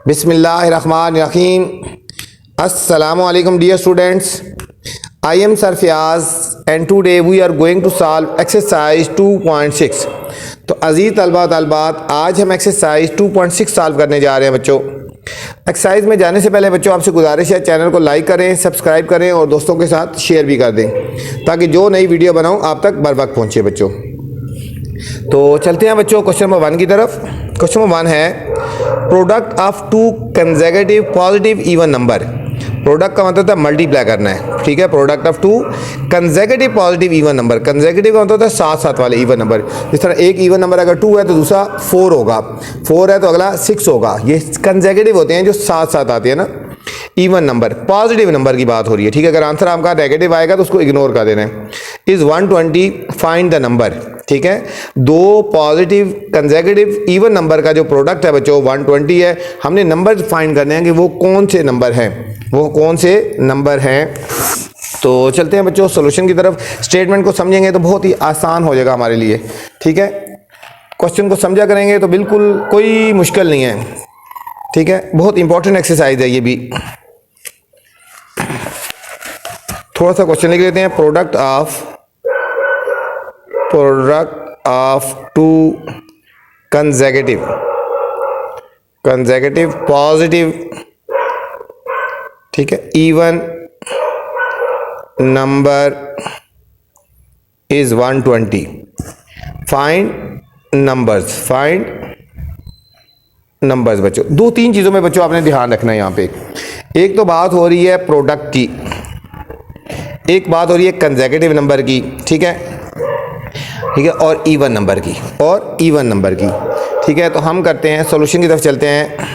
बिस्मिल्लाहिर्रहमानिर्रहीम। अस्सलामु अलैकुम dear students, I am sir Fayaz and today we are going to solve exercise 2.6। तो अजीज़ तलबा तलबात, आज हम एक्सरसाइज 2.6 सॉल्व करने जा रहे हैं बच्चों। एक्सरसाइज में जाने से पहले बच्चों आपसे गुजारिश है, चैनल को लाइक करें, सब्सक्राइब करें और दोस्तों के साथ शेयर भी कर दें ताकि जो नई वीडियो बनाऊं आप तक बर वक्त पहुँचे बच्चों। तो चलते हैं बच्चों क्वेश्चन नंबर 1 की तरफ। क्वेश्चन नंबर 1 है product of two consecutive positive even number. Product का मतलब होता है मल्टीप्लाई करना है, ठीक है। Product of two consecutive positive even number. Consecutive का मतलब होता है साथ साथ वाले इवन नंबर। जिस तरह एक इवन नंबर अगर 2 है तो दूसरा 4 होगा, 4 है तो अगला 6 होगा। ये कंसेक्यूटिव होते हैं जो साथ साथ आते हैं ना, इवन नंबर। पॉजिटिव नंबर की बात हो रही है, ठीक है। अगर आंसर आपका नेगेटिव आएगा तो उसको इग्नोर कर देना है। इज 120 फाइंड द नंबर, ठीक है। दो पॉजिटिव कंसेक्यूटिव इवन नंबर का जो प्रोडक्ट है बच्चों 120 है। हमने नंबर फाइंड करने हैं कि वो कौन से नंबर हैं, वो कौन से नंबर हैं। तो चलते हैं बच्चों सॉल्यूशन की तरफ। स्टेटमेंट को समझेंगे तो बहुत ही आसान हो जाएगा हमारे लिए, ठीक है। क्वेश्चन को समझा करेंगे तो बिल्कुल कोई मुश्किल नहीं है, ठीक है। बहुत इंपॉर्टेंट एक्सरसाइज है ये भी। थोड़ा सा क्वेश्चन लिख लेते हैं। Product of two consecutive positive, ठीक है, even number is 120। Find numbers बच्चों। 2-3 चीज़ों में बच्चों आपने ध्यान रखना है यहाँ पे। एक तो बात हो रही है प्रोडक्ट की, एक बात हो रही है कंसेक्यूटिव नंबर की, ठीक है, और इवन नंबर की, ठीक है। तो हम करते हैं सॉल्यूशन की तरफ चलते हैं।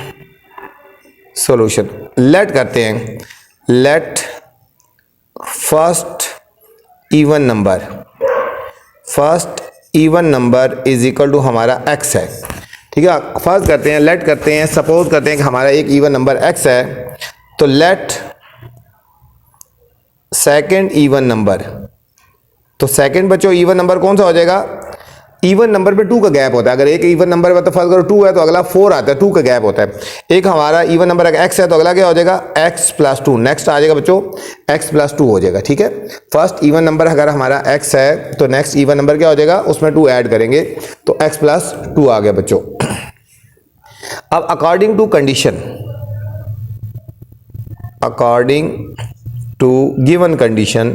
सॉल्यूशन लेट करते हैं। Let first even number is equal to हमारा x है, ठीक है। फर्स्ट करते हैं, लेट करते हैं, सपोज करते हैं कि हमारा एक इवन नंबर x है। तो लेट सेकंड इवन नंबर, तो सेकंड बच्चों इवन नंबर कौन सा हो जाएगा? इवन नंबर पे 2 का गैप होता है। अगर एक इवन नंबर में तो फर्स्ट करो 2 है तो अगला 4 आता है, 2 का गैप होता है। एक हमारा इवन नंबर अगर x है तो अगला क्या हो जाएगा? x plus 2। नेक्स्ट आ जाएगा बच्चों x प्लस 2 हो जाएगा, ठीक है। फर्स्ट इवन नंबर अगर हमारा x है तो नेक्स्ट इवन नंबर क्या हो जाएगा? उसमें 2 ऐड करेंगे तो x प्लस 2 आ गया बच्चों। अब अकॉर्डिंग टू गिवन कंडीशन,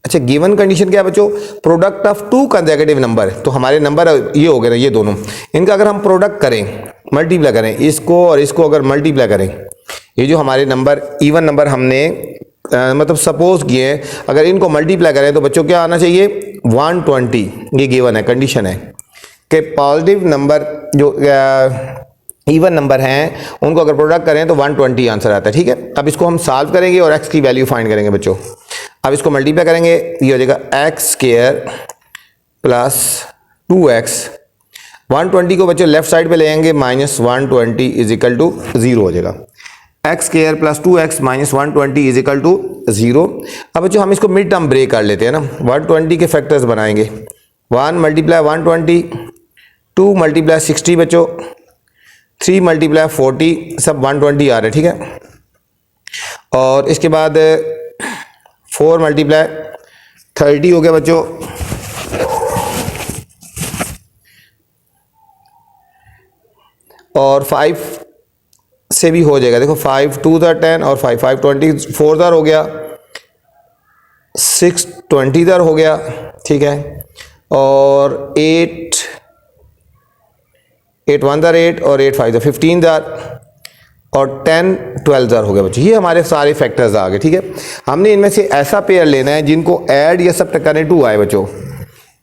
अच्छा गिवन कंडीशन क्या है बच्चों? Product of two consecutive number. तो हमारे नंबर ये हो गए ना, ये दोनों, इनका अगर हम प्रोडक्ट करें, मल्टीप्लाई करें, इसको और इसको अगर मल्टीप्लाई करें, ये जो हमारे नंबर इवन नंबर हमने मतलब सपोज किए हैं, अगर इनको मल्टीप्लाई करें तो बच्चों क्या आना चाहिए? 120। ये गिवन है, कंडीशन है कि पॉजिटिव नंबर जो इवन नंबर हैं उनको अगर प्रोडक्ट करें तो 120 आंसर आता है, ठीक है। अब इसको हम सॉल्व करेंगे और x की वैल्यू फाइंड करेंगे बच्चों। अब इसको मल्टीप्लाई करेंगे, ये हो जाएगा x स्क्वायर प्लस 2x। 120 को बच्चों लेफ्ट साइड पे ले आएंगे, माइनस 120 इज इक्वल टू 0 हो जाएगा। x square plus 2x minus 120 is equal to 0। अब बच्चों हम इसको मिड टर्म ब्रेक कर लेते हैं ना, 120 के फैक्टर्स बनाएंगे। 1 मल्टीप्लाई 120, 2 मल्टीप्लाई 60 बच्चों, 3 मल्टीप्लाई 40, सब 120 आ रहे हैं, ठीक है। और इसके बाद 4 मल्टीप्लाई 30 हो गया बच्चों। और 5 से भी हो जाएगा, देखो 5 2 10 और 5 5 20, 4 हो गया, 6 20 हो गया, ठीक है। और 8 1 8 और 8 5 15 और 10 12 हो गया बच्चों। ये हमारे सारे फैक्टर्स आ गए, ठीक है। हमने इनमें से ऐसा पेयर लेना है जिनको ऐड या सब्ट्रैक्ट करने 2 आए बच्चों।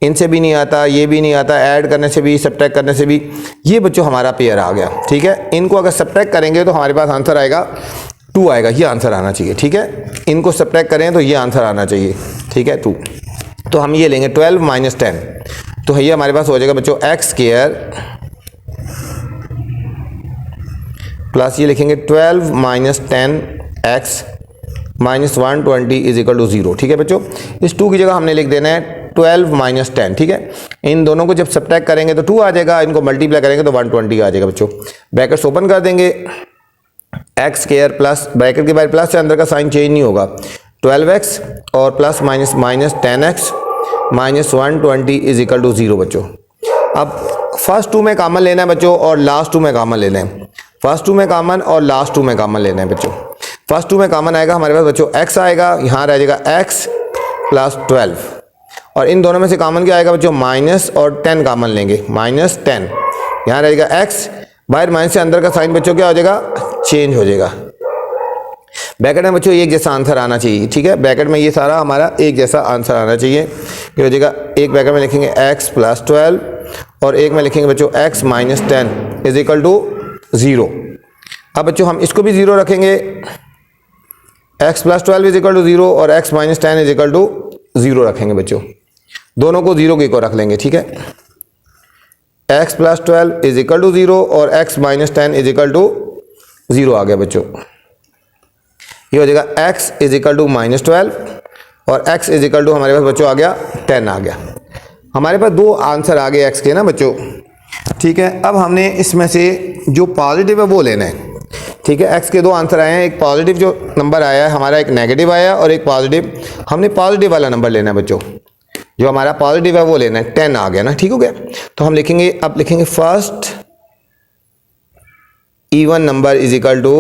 इनसे भी नहीं आता, ये भी नहीं आता, ऐड करने से भी, सब्ट्रैक्ट करने से भी। ये बच्चों हमारा पेयर आ गया, ठीक है। इनको अगर सब्ट्रैक्ट करेंगे तो हमारे पास आंसर आएगा 2 आएगा, ये आंसर आना चाहिए, ठीक है। इनको सब्ट्रैक्ट करें तो ये आंसर आना चाहिए, ठीक है, 2। तो हम ये लेंगे 12 माइनस 10, तो ये हमारे पास हो जाएगा बच्चों x स्क्वायर प्लस ये लिखेंगे 12 minus 10x minus 120 is equal to 0, ठीक है बच्चों। इस 2 की जगह हमने लिख देना है 12 माइनस 10, ठीक है। इन दोनों को जब सब्ट्रैक्ट करेंगे तो 2 आ जाएगा, इनको मल्टीप्लाई करेंगे तो 120 आ जाएगा बच्चों। ब्रैकेट्स ओपन कर देंगे, एक्स स्क्वायर प्लस ब्रैकेट के बाहर प्लस से अंदर का साइन चेंज नहीं होगा, 12x और plus minus minus 10x minus 120 is equal to 0 बच्चों। अब फर्स्ट 2 में कॉमन लेना है बच्चों और लास्ट 2 में कॉमन लेना है। फर्स्ट 2 में कॉमन और लास्ट 2 में कॉमन लेना है बच्चों। फर्स्ट 2 में कॉमन आएगा हमारे पास बच्चों x आएगा, यहाँ रह जाएगा x प्लस 12 और इन दोनों में से कॉमन क्या आएगा बच्चों, माइनस और 10 कॉमन लेंगे, माइनस 10, यहाँ रहेगा x, बाहर माइनस से अंदर का साइन बच्चों क्या हो जाएगा, चेंज हो जाएगा। ब्रैकेट में बच्चों एक जैसा आंसर आना चाहिए, ठीक है। ब्रैकेट में ये सारा हमारा एक जैसा आंसर आना चाहिए। ये हो जाएगा, एक ब्रैकेट में लिखेंगे x प्लस 12 और एक में लिखेंगे बच्चों x minus 10 is equal to 0। अब बच्चों हम इसको भी 0 रखेंगे, x plus 12 is equal to 0 और x minus 10 is equal to 0 रखेंगे बच्चों। दोनों को 0 को रख लेंगे, ठीक है। x plus 12 is equal to 0 और x minus 10 is equal to 0 आ गया बच्चों। ये हो जाएगा x is equal to minus 12 और x इज इक्वल टू हमारे पास बच्चों आ गया 10 आ गया। हमारे पास 2 आंसर आ गए x के ना बच्चों, ठीक है। अब हमने इसमें से जो पॉजिटिव है वो लेना है, ठीक है। x के 2 आंसर आए हैं, एक पॉजिटिव जो नंबर आया है हमारा, एक नेगेटिव आया और एक पॉजिटिव। हमने पॉजिटिव वाला नंबर लेना है बच्चों, जो हमारा पॉजिटिव है वो लेना है। 10 आ गया ना, ठीक हो गया। तो हम लिखेंगे, अब लिखेंगे first even number is equal to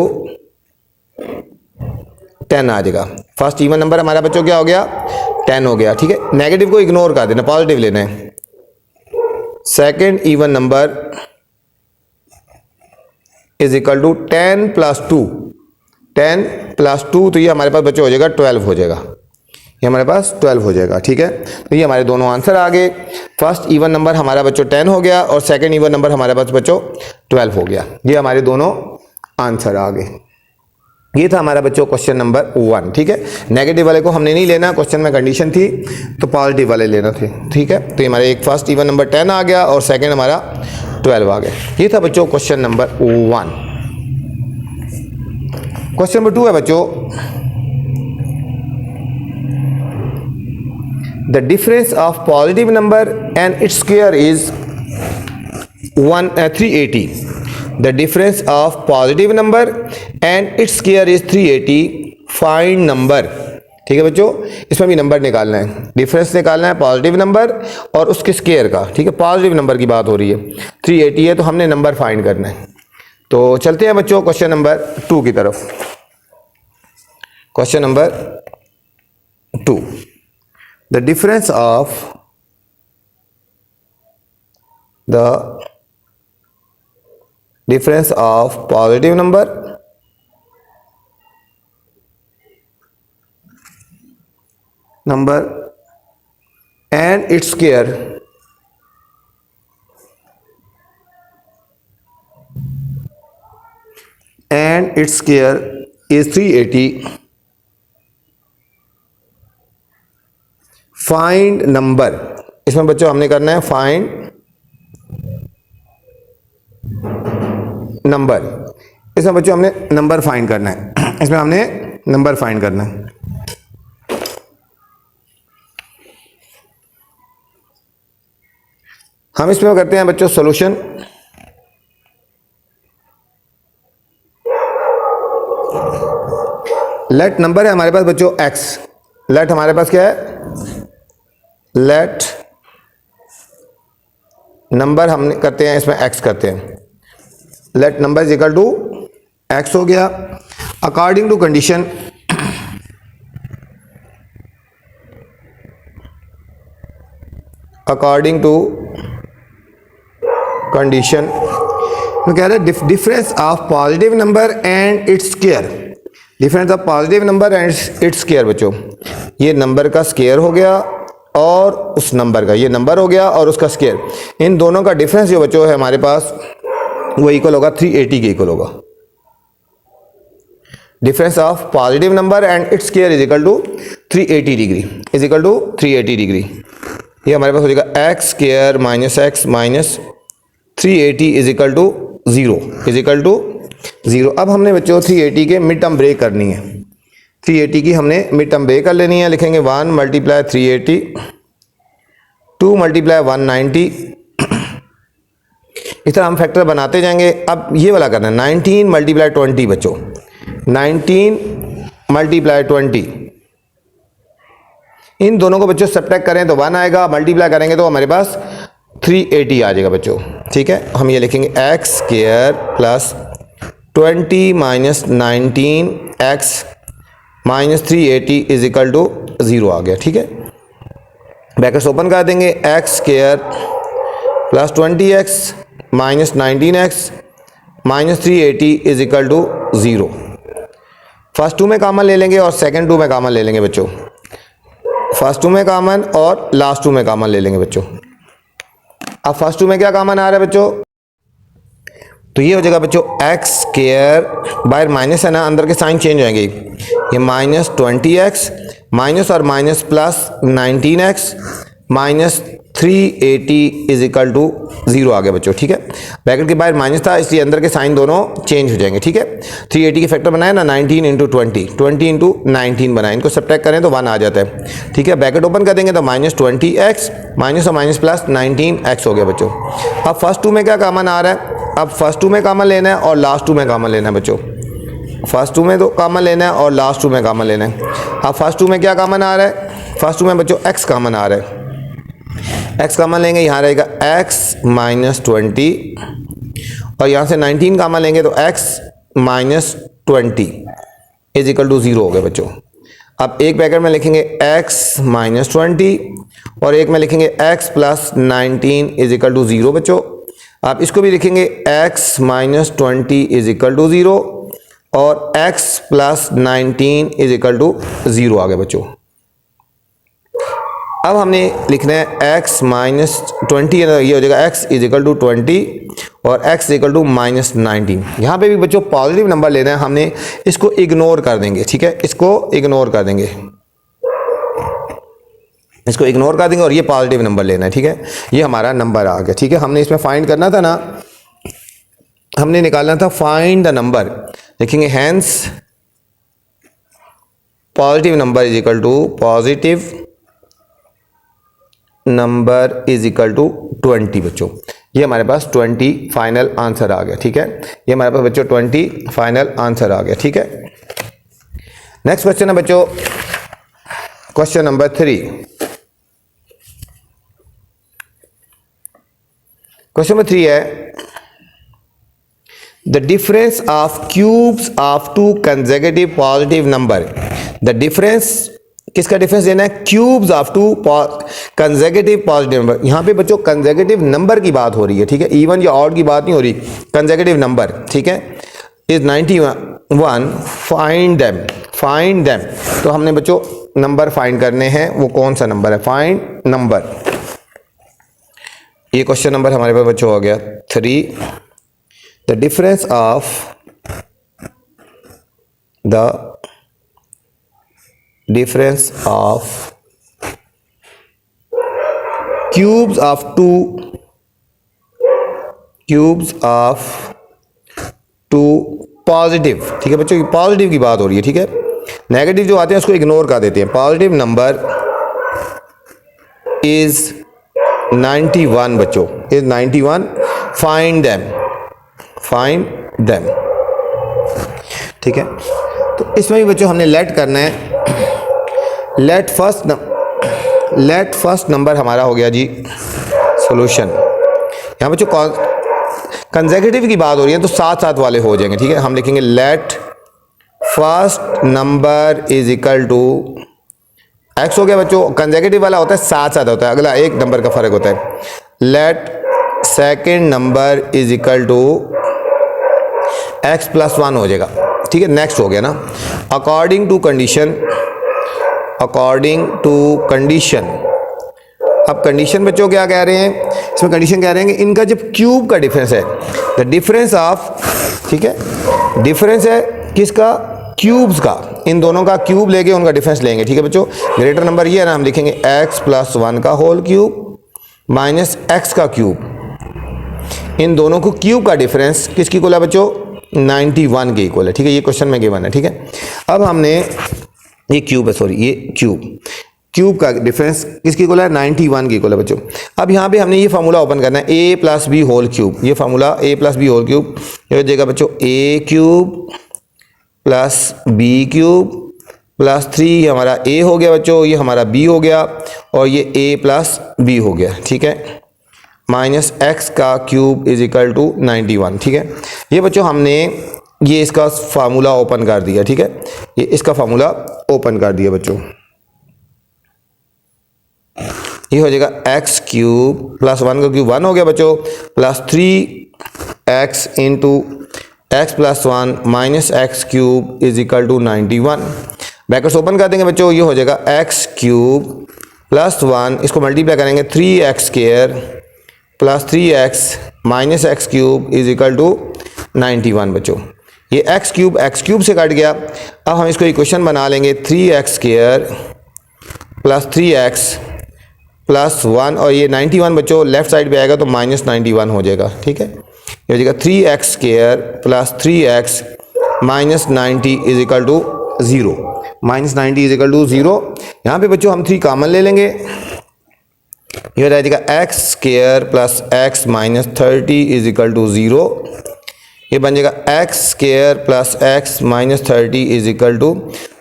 10 आ जाएगा। फर्स्ट इवन नंबर हमारा बच्चों क्या हो गया, 10 हो गया, ठीक है। नेगेटिव को इग्नोर कर देना, पॉजिटिव लेना है। Second even number is equal to 10 plus 2, 10 plus 2 तो ये हमारे पास बच्चों हो जाएगा 12 हो जाएगा, ये हमारे पास 12 हो जाएगा, ठीक है। तो ये हमारे दोनों आंसर आ गए। फर्स्ट इवन नंबर हमारा बच्चों 10 हो गया और सेकंड इवन नंबर हमारे पास बच्चों 12 हो गया। ये हमारे दोनों आंसर आ गए। ये था हमारा बच्चों क्वेश्चन नंबर 1, ठीक है। नेगेटिव वाले को हमने नहीं लेना, क्वेश्चन में कंडीशन थी तो पॉजिटिव वाले लेना थे, ठीक है। तो ये हमारे एक फर्स्ट इवन नंबर 10 आ गया और सेकंड हमारा 12 आ गया। ये था बच्चों क्वेश्चन नंबर 1। क्वेश्चन नंबर 2 है बच्चों, the difference of positive number and its square is 380. The difference of positive number and its square is 380. Find number, ठीक है बच्चों। इसमें भी नंबर निकालना है, डिफरेंस निकालना है पॉजिटिव नंबर और उसके स्क्वायर का, ठीक है। पॉजिटिव नंबर की बात हो रही है, 380 है तो हमने नंबर फाइंड करना है। तो चलते हैं बच्चों क्वेश्चन नंबर 2 की तरफ। Question number 2, the difference of positive number and its square is 380. Find number, इसमें बच्चों हमने करना है फाइंड नंबर। इसमें बच्चों हमने नंबर फाइंड करना है, इसमें हमने नंबर फाइंड करना है। हम इसमें करते हैं बच्चों सॉल्यूशन। लेट नंबर है हमारे पास बच्चों x, लेट हमारे पास क्या है, लेट नंबर हमने करते हैं इसमें x करते हैं। Let number is equal to x हो गया। According to condition, according to condition तो कह रहे हैं difference of positive number and its square. Difference of positive number and its square बच्चों, ये नंबर का स्क्वायर हो गया और उस नंबर का, ये नंबर हो गया और उसका स्क्वायर, इन दोनों का डिफरेंस जो बच्चों है हमारे पास वो इक्वल होगा 380 के इक्वल होगा। Difference of positive number and its square is equal to 380 degree, is equal to 380 degree. ये हमारे पास हो जाएगा x square minus x minus 380 is equal to 0, is equal to 0। अब हमने बच्चों 380 के मिड टर्म ब्रेक करनी है, 380 की हमने मिड टर्म ब्रेक कर लेनी है। लिखेंगे 1 मल्टीप्लाई 380 2 मल्टीप्लाई 190। इस तरह हम फैक्टर बनाते जाएंगे। अब ये वाला करना है 19 मल्टीप्लाई 20 बच्चों, 19 मल्टीप्लाई 20। इन दोनों को बच्चों सब्ट्रैक्ट करें तो 1 आएगा, मल्टीप्लाई करेंगे तो हमारे पास 380 आ जाएगा बच्चों। ठीक है, हम ये लिखेंगे x square plus 20 minus 19 x minus 380 is equal to 0 आ गया। ठीक है, ब्रैकेट्स ओपन कर देंगे, x square plus 20x minus 19x minus 380 is equal to 0। First two में कॉमन ले लेंगे और सेकंड टू में कॉमन ले लेंगे बच्चों। फर्स्ट टू में कॉमन और लास्ट टू में कॉमन ले लेंगे बच्चों। अब फर्स्ट टू में क्या कॉमन आ रहा है बच्चों, तो ये हो जाएगा बच्चों एक्स स्क्वायर, बाहर माइनस है ना, अंदर के साइन चेंज हो जाएंगे। ये माइनस 20x माइनस और minus plus 19x minus 380 is equal to 0 आ गया बच्चों। ठीक है, ब्रैकेट के बाहर माइनस था इसलिए अंदर के साइन दोनों चेंज हो जाएंगे। ठीक है, 380 के फैक्टर बनाए ना, 19 इंटू 20, 20 इंटू 19 बनाए, इनको सब्ट्रैक्ट करें तो 1 आ जाता है। ठीक है, ब्रैकेट ओपन कर देंगे तो माइनस 20x माइनस और माइनस प्लस 19x हो गया बच्चों। अब फर्स्ट टू में क्या कॉमन आ रहा है, अब फर्स्ट टू में कॉमन लेना है और लास्ट टू में कॉमन लेना है बच्चों। फर्स्ट टू में तो कॉमन लेना है और लास्ट टू में कॉमन लेना है। अब फर्स्ट टू में क्या कॉमन आ रहा है, फर्स्ट टू में बच्चों x कॉमन आ रहा है, x कॉमन लेंगे, यहाँ रहेगा x माइनस 20 और यहाँ से 19 कॉमन लेंगे तो x minus 20 is equal to 0 हो गया बच्चों। अब एक ब्रैकेट में लिखेंगे x माइनस 20 और एक में लिखेंगे x plus 19 is equal to 0 बच्चों। आप इसको भी लिखेंगे x minus 20 is equal to 0 और x plus 19 is equal to 0 आ गया बच्चों। अब हमने लिखना है x माइनस 20, ये हो जाएगा x इज इक्वल टू 20 और x इक्वल टू माइनस 19। यहाँ पे भी बच्चों पॉजिटिव नंबर लेना है, हमने इसको इग्नोर कर देंगे। ठीक है, इसको इग्नोर कर देंगे, इसको इग्नोर कर देंगे और ये पॉजिटिव नंबर लेना है। ठीक है, ये हमारा नंबर आ गया। ठीक है, हमने इसमें फाइंड करना था ना, हमने निकालना था फाइंड द नंबर, लिखेंगे hence positive number is equal to positive number is equal to 20 बच्चों। ये हमारे पास 20 फाइनल आंसर आ गया। ठीक है, ये हमारे पास बच्चों 20 फाइनल आंसर आ गया। ठीक है, नेक्स्ट क्वेश्चन है बच्चों, क्वेश्चन नंबर 3। क्वेश्चन नंबर 3 है the difference of cubes of two consecutive positive number. The difference, किसका डिफरेंस देना है, cubes of two consecutive positive number. यहाँ पे बच्चों कंसेक्यूटिव नंबर की बात हो रही है। ठीक है, इवन या ऑड की बात नहीं हो रही, कंसेक्यूटिव नंबर। ठीक है, is 91, find them, find them. तो हमने बच्चों नंबर फाइंड करने हैं, वो कौन सा नंबर है, फाइंड नंबर। ये क्वेश्चन नंबर हमारे पास बच्चों हो गया 3। The difference of difference of cubes of two positive। ठीक है बच्चों, पॉजिटिव की बात हो रही है। ठीक है, नेगेटिव जो आते हैं उसको इग्नोर कर देते हैं। पॉजिटिव नंबर इज 91 बच्चों, is 91, find them, find them. ठीक है, तो इसमें भी बच्चों हमने लेट करना है। लेट फर्स्ट नंबर हमारा हो गया जी सॉल्यूशन। यहाँ बच्चों कंसेक्यूटिव की बात हो रही है तो साथ साथ वाले हो जाएंगे। ठीक है, हम लिखेंगे let first number is equal to x हो गया बच्चों। कंसेक्यूटिव वाला होता है साथ साथ होता है, अगला एक नंबर का फर्क होता है। Let second number is equal to x plus 1 हो जाएगा। ठीक है, नेक्स्ट हो गया ना, according to condition, according to condition. अब कंडीशन बच्चों क्या कह रहे हैं, इसमें कंडीशन कह रहे हैं कि इनका जब क्यूब का डिफरेंस है, द डिफरेंस ऑफ, ठीक है, डिफरेंस है किसका, क्यूब्स का, इन दोनों का क्यूब लेके उनका डिफरेंस लेंगे। ठीक है बच्चों, ग्रेटर नंबर ये है ना, हम लिखेंगे x प्लस 1 का होल क्यूब माइनस x का क्यूब। इन दोनों को क्यूब का डिफरेंस किसकी इक्वल है बच्चों, 91 के इक्वल है। ठीक है, ये क्वेश्चन में गिवन है। ठीक है, अब हमने ये क्यूब है, सॉरी ये क्यूब, क्यूब का डिफरेंस किसकी इक्वल है, 91 की इक्वल है बच्चों। अब यहाँ पे हमने ये फार्मूला ओपन करना है, A plus B whole cube, ये formula A plus B whole cube, ये हो जाएगा बच्चों A cube plus B cube plus 3 हमारा ए हो गया बच्चों, ये हमारा बी हो गया, और ये ए प्लस बी हो गया, ठीक है, माइनस एक्स का क्यूब इज इक्वल टू 91, ठीक है। ये बच्चों हमने ये इसका फार्मूला ओपन कर दिया, ठीक है, ये इसका फार्मूला ओपन कर दिया बच्चों। ये हो जाएगा एक्स क्यूब प्लस 1 का क्यूब 1 हो गया बच्चों, plus 3x into x plus 1 minus x cube is equal to 91। Brackets open कर देंगे बच्चों, ये हो जाएगा एक्स क्यूब प्लस 1, इसको मल्टीप्लाई करेंगे 3x square plus 3x minus x cube is equal to 91 बच्चों। ये एक्स क्यूब से कट गया। अब हम इसको इक्वेशन बना लेंगे 3x square plus 3x plus 1, और ये 91 बच्चों लेफ्ट साइड पे आएगा तो माइनस 91 हो जाएगा, ठीक है। ये हो जाएगा 3x square plus 3x minus 90 is equal to 0, minus 90 is equal to 0। यहाँ पे बच्चों हम 3 कॉमन ले लेंगे, ये हो जाएगा x square plus x minus 30 is equal to 0, ये बन जाएगा x square plus x minus 30 is equal to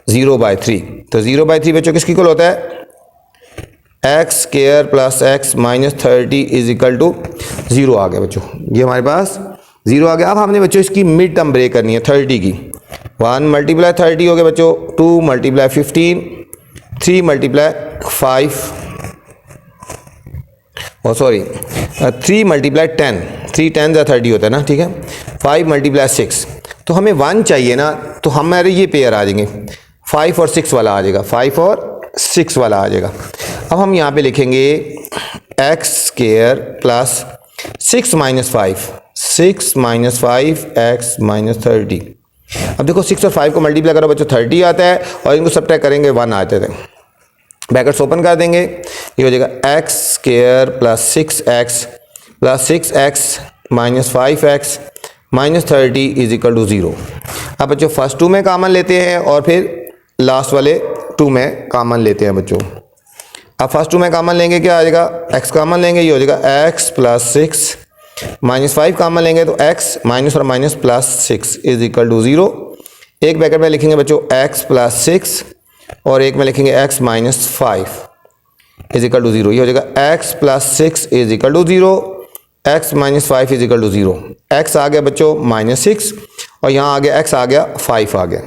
0/3। तो 0/3 बच्चों किसकी इक्वल होता है, x square plus x minus 30 is equal to 0 आ गया बच्चों, ये हमारे पास 0 आ गया। अब हमने बच्चों इसकी मिड टर्म ब्रेक करनी है 30 की, 1 मल्टीप्लाई 30 हो गया बच्चों, 2 मल्टीप्लाई 15, 3 मल्टीप्लाई 5, ओ सॉरी 3 मल्टीप्लाई 10, 3 10 या 30 होता है ना, ठीक है, 5 मल्टीप्लाई 6। तो हमें 1 चाहिए ना, तो हमारे ये पेयर आ जाएंगे, 5 और 6 वाला आ जाएगा, 5 और 6 वाला आ जाएगा। अब हम यहाँ पे लिखेंगे x square plus 6 minus 5, 6 minus 5 x minus 30। अब देखो 6 और 5 को मल्टीप्लाई करो बच्चों 30 आता है, और इनको सब्ट्रैक्ट करेंगे 1 आते थे। ब्रैकेट्स ओपन कर देंगे, ये हो जाएगा x square plus 6x plus 6x minus 5x minus 30 is equal to 0। अब बच्चों फर्स्ट 2 में कॉमन लेते हैं और फिर लास्ट वाले 2 में कॉमन लेते हैं बच्चों। अब फर्स्ट 2 में कॉमन लेंगे, क्या आ जाएगा, x कॉमन लेंगे, ये हो जाएगा x प्लस 6 माइनस 5 कॉमन लेंगे तो x माइनस और minus plus 6 is equal to 0। एक ब्रैकेट में लिखेंगे बच्चों x प्लस 6 और एक में लिखेंगे x minus 5 is equal to 0। ये हो जाएगा x plus 6 is equal to 0, x minus 5 is equal to 0। x आ गया बच्चों माइनस 6 और यहाँ आ गया x आ गया 5 आ गया,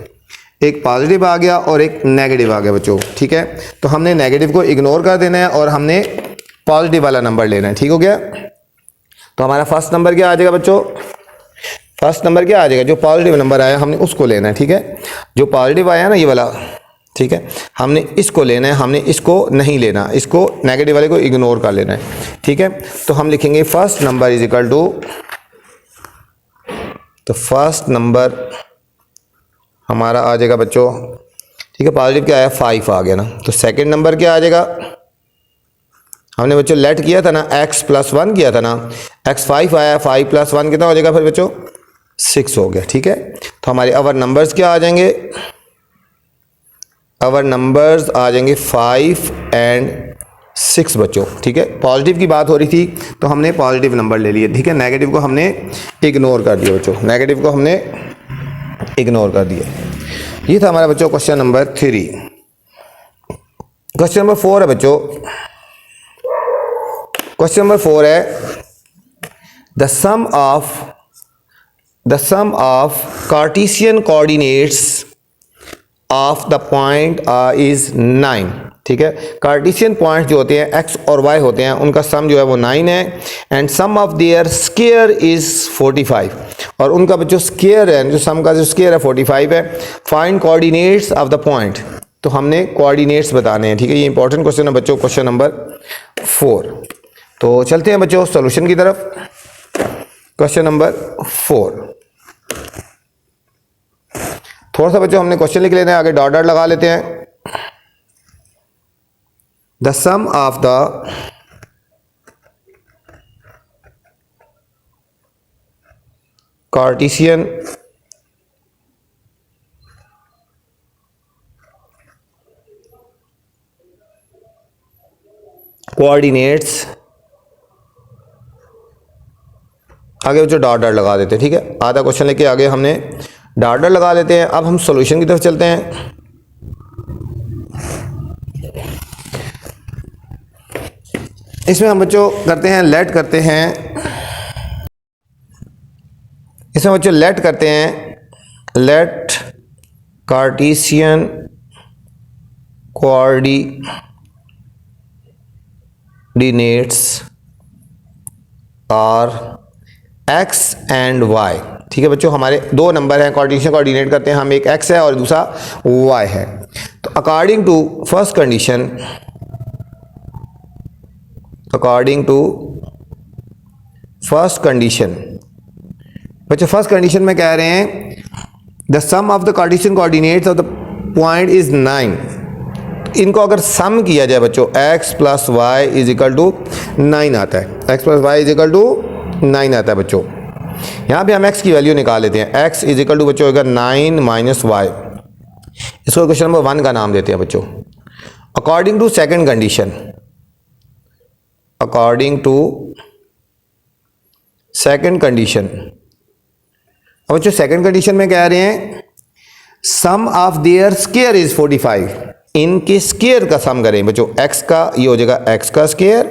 एक पॉजिटिव आ गया और एक नेगेटिव आ गया बच्चों, ठीक है। तो हमने नेगेटिव को इग्नोर कर देना है और हमने पॉजिटिव वाला नंबर लेना है, ठीक हो गया। तो हमारा फर्स्ट नंबर क्या आ जाएगा बच्चों, फर्स्ट नंबर क्या आ जाएगा, जो पॉजिटिव नंबर आया हमने उसको लेना है, ठीक है। जो पॉजिटिव आया ना ये वाला, ठीक है, हमने इसको लेना है, हमने इसको नहीं लेना, इसको नेगेटिव वाले को इग्नोर कर लेना है, ठीक है। तो हम लिखेंगे first number is equal to, तो फर्स्ट नंबर हमारा आ जाएगा बच्चों, ठीक है, पॉजिटिव क्या आया 5 आ गया ना। तो सेकंड नंबर क्या आ जाएगा, हमने बच्चों लेट किया था ना, x प्लस 1 किया था ना, x 5 आया, 5 प्लस 1 कितना हो जाएगा फिर बच्चों 6 हो गया, ठीक है। तो हमारे अवर नंबर्स क्या आ जाएंगे, अवर नंबर्स आ जाएंगे 5 एंड 6 बच्चों, ठीक है। पॉजिटिव की बात हो रही थी तो हमने पॉजिटिव नंबर ले लिए, ठीक है, नेगेटिव को हमने इग्नोर कर दिया बच्चों, नेगेटिव को हमने इग्नोर कर दिया। ये था हमारा बच्चों क्वेश्चन नंबर 3। क्वेश्चन नंबर 4 है बच्चों, क्वेश्चन नंबर 4 है the sum of Cartesian coordinates of the point is 9, ठीक है। कार्टेशियन पॉइंट जो होते हैं x और y होते हैं, उनका सम जो है वो 9 है, and sum of their square is 45, और उनका जो स्क्वायर है, जो सम का जो स्क्वायर है 45 है। Find coordinates of the point, तो हमने कोऑर्डिनेट्स बताने हैं, ठीक है। ये इंपॉर्टेंट क्वेश्चन है बच्चों, क्वेश्चन नंबर 4। तो चलते हैं बच्चों सॉल्यूशन की तरफ। क्वेश्चन नंबर 4, थोड़ा सा बच्चों हमने क्वेश्चन लिख लेते हैं, आगे डॉट डॉट लगा लेते हैं। The sum of the Cartesian coordinates, आगे बच्चों डॉट डॉट लगा देते हैं, ठीक है। आधा क्वेश्चन लेके आगे हमने डॉट डॉट लगा देते हैं। अब हम सॉल्यूशन की तरफ चलते हैं। इसमें हम बच्चों करते हैं लेट करते हैं, इसमें बच्चों लेट करते हैं let Cartesian coordinates are x and y, ठीक है बच्चों। हमारे दो नंबर हैं, कार्टेशियन कोऑर्डिनेट करते हैं हम, एक एक्स है और दूसरा वाई है। तो according to first condition, according to first condition बच्चों, फर्स्ट कंडीशन में कह रहे हैं the sum of the Cartesian coordinates of the point is 9। इनको अगर सम किया जाए बच्चों, x plus y is equal to 9 आता है, x plus y is equal to 9 आता है बच्चों। यहाँ पे हम x की वैल्यू निकाल लेते हैं, x इज इक्वल टू बच्चों होगा 9 माइनस वाई। इसको क्वेश्चन नंबर 1 का नाम देते हैं बच्चों। According to second condition, according to second condition, अब बच्चों सेकंड कंडीशन में कह रहे हैं sum of their square is 45। इनके स्क्वायर का सम करें बच्चों, x का ये हो जाएगा x का स्क्वायर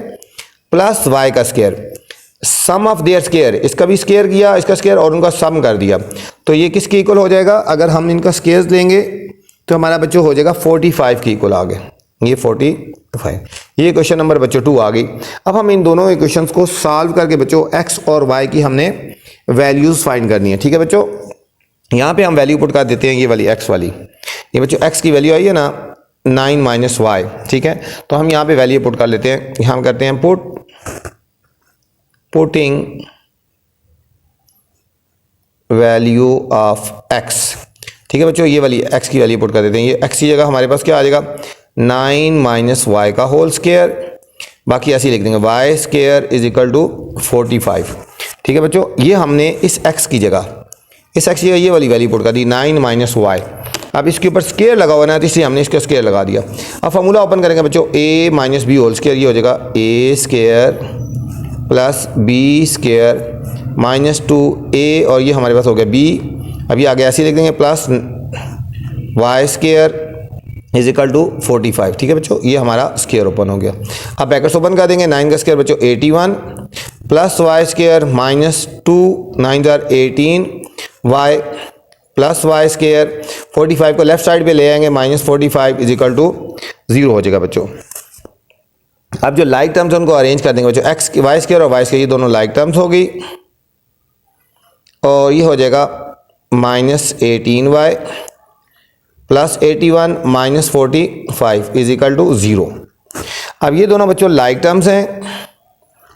प्लस y का square, sum of their square, इसका भी स्क्वायर किया, इसका स्क्वायर और उनका सम कर दिया। तो ये किसके इक्वल हो जाएगा? अगर हम इनका स्क्वायर लेंगे तो हमारा बच्चों हो जाएगा 45 के इक्वल आ गए, ये 45। ये क्वेश्चन नंबर बच्चों 2 आ गई। अब हम इन दोनों इक्वेशंस को सॉल्व करके बच्चों x और y की हमने वैल्यूज फाइंड करनी है, ठीक है बच्चों। यहाँ पे हम वैल्यू पुट कर देते हैं, ये वाली x वाली, ये बच्चों x की वैल्यू आई है ना 9 माइनस वाई, ठीक है। तो हम यहाँ पे वैल्यू पुट कर लेते हैं, यहाँ हम करते हैं पुटिंग वैल्यू ऑफ x, ठीक है बच्चों। ये वाली x की वैल्यू पुट कर देते हैं, ये x की जगह हमारे पास क्या आ जाएगा 9 माइनस वाई का होल स्क्वायर, बाकी ऐसे ही लिख देंगे y square is equal to 45, ठीक है बच्चों। ये हमने इस x की जगह, इस x की जगह ये वाली वैल्यू पुट कर दी 9 माइनस वाई। अब इसके ऊपर स्क्वायर लगा हुआ ना, तो इसलिए हमने इसका स्क्वायर लगा दिया। अब फॉर्मूला ओपन करेंगे बच्चों, a minus b whole square, ये हो जाएगा a square plus b square minus 2a, और ये हमारे पास हो गया b। अब ये आगे ऐसे लिख देंगे plus y square is equal to 45, ठीक है बच्चों। ये हमारा स्क्वायर ओपन हो गया। अब ब्रैकेट्स ओपन कर देंगे, 9 का स्क्वायर बच्चों 81 plus y square minus 2 9 18 y plus y square, 45 को लेफ्ट साइड पे ले आएंगे, माइनस 45 इज इक्वल टू 0 हो जाएगा बच्चों। अब जो लाइक टर्म्स उनको अरेंज कर देंगे बच्चों, एक्स वाई स्क्वायर और वाई स्क्वायर ये दोनों लाइक टर्म्स होगी, और ये हो जाएगा minus 18y plus 81 minus 45 is equal to 0। अब ये दोनों बच्चों लाइक टर्म्स हैं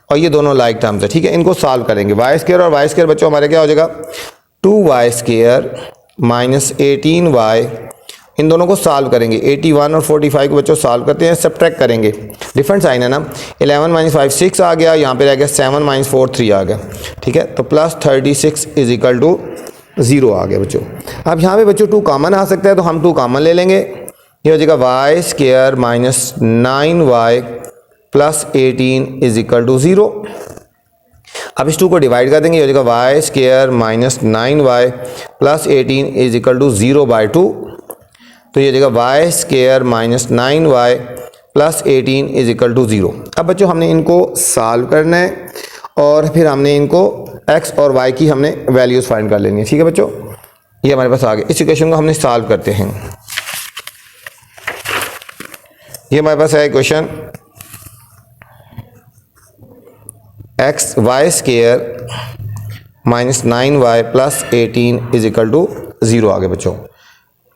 और ये दोनों लाइक टर्म्स हैं, ठीक है। इनको सॉल्व करेंगे, वाई स्क्वायर और वाई स्क्वायर बच्चों हमारे क्या हो जाएगा 2y स्क्वायर माइनस 18y, इन दोनों को सॉल्व करेंगे। 81 और 45 को बच्चों सॉल्व करते हैं, सब्ट्रैक्ट करेंगे, डिफरेंट साइन है ना। 11 माइनस 5 6 आ गया, यहाँ पे रह गया 7 माइनस 4 3 आ गया, ठीक है। तो प्लस 36 इज इक्वल टू 0 आ गया बच्चों। अब यहाँ पे बच्चों 2 कॉमन आ सकता है, तो हम 2 कॉमन ले लेंगे, ये हो जाएगा y square minus 9y plus 18 is equal to 0। अब इस 2 को डिवाइड कर देंगे, ये हो जाएगा y square minus 9y plus 18 is equal to 0/2। तो ये हो जाएगा y square minus 9y plus 18 is equal to 0। अब बच्चों हमने इनको सॉल्व करना है और फिर हमने इनको x और y की हमने वैल्यूज़ फाइंड कर लेनी है, ठीक है बच्चों। ये हमारे पास आ गया। इस इक्वेशन को हमने सॉल्व करते हैं। ये हमारे पास है equation x y square minus 9y plus 18 is equal to 0 आ गए बच्चों।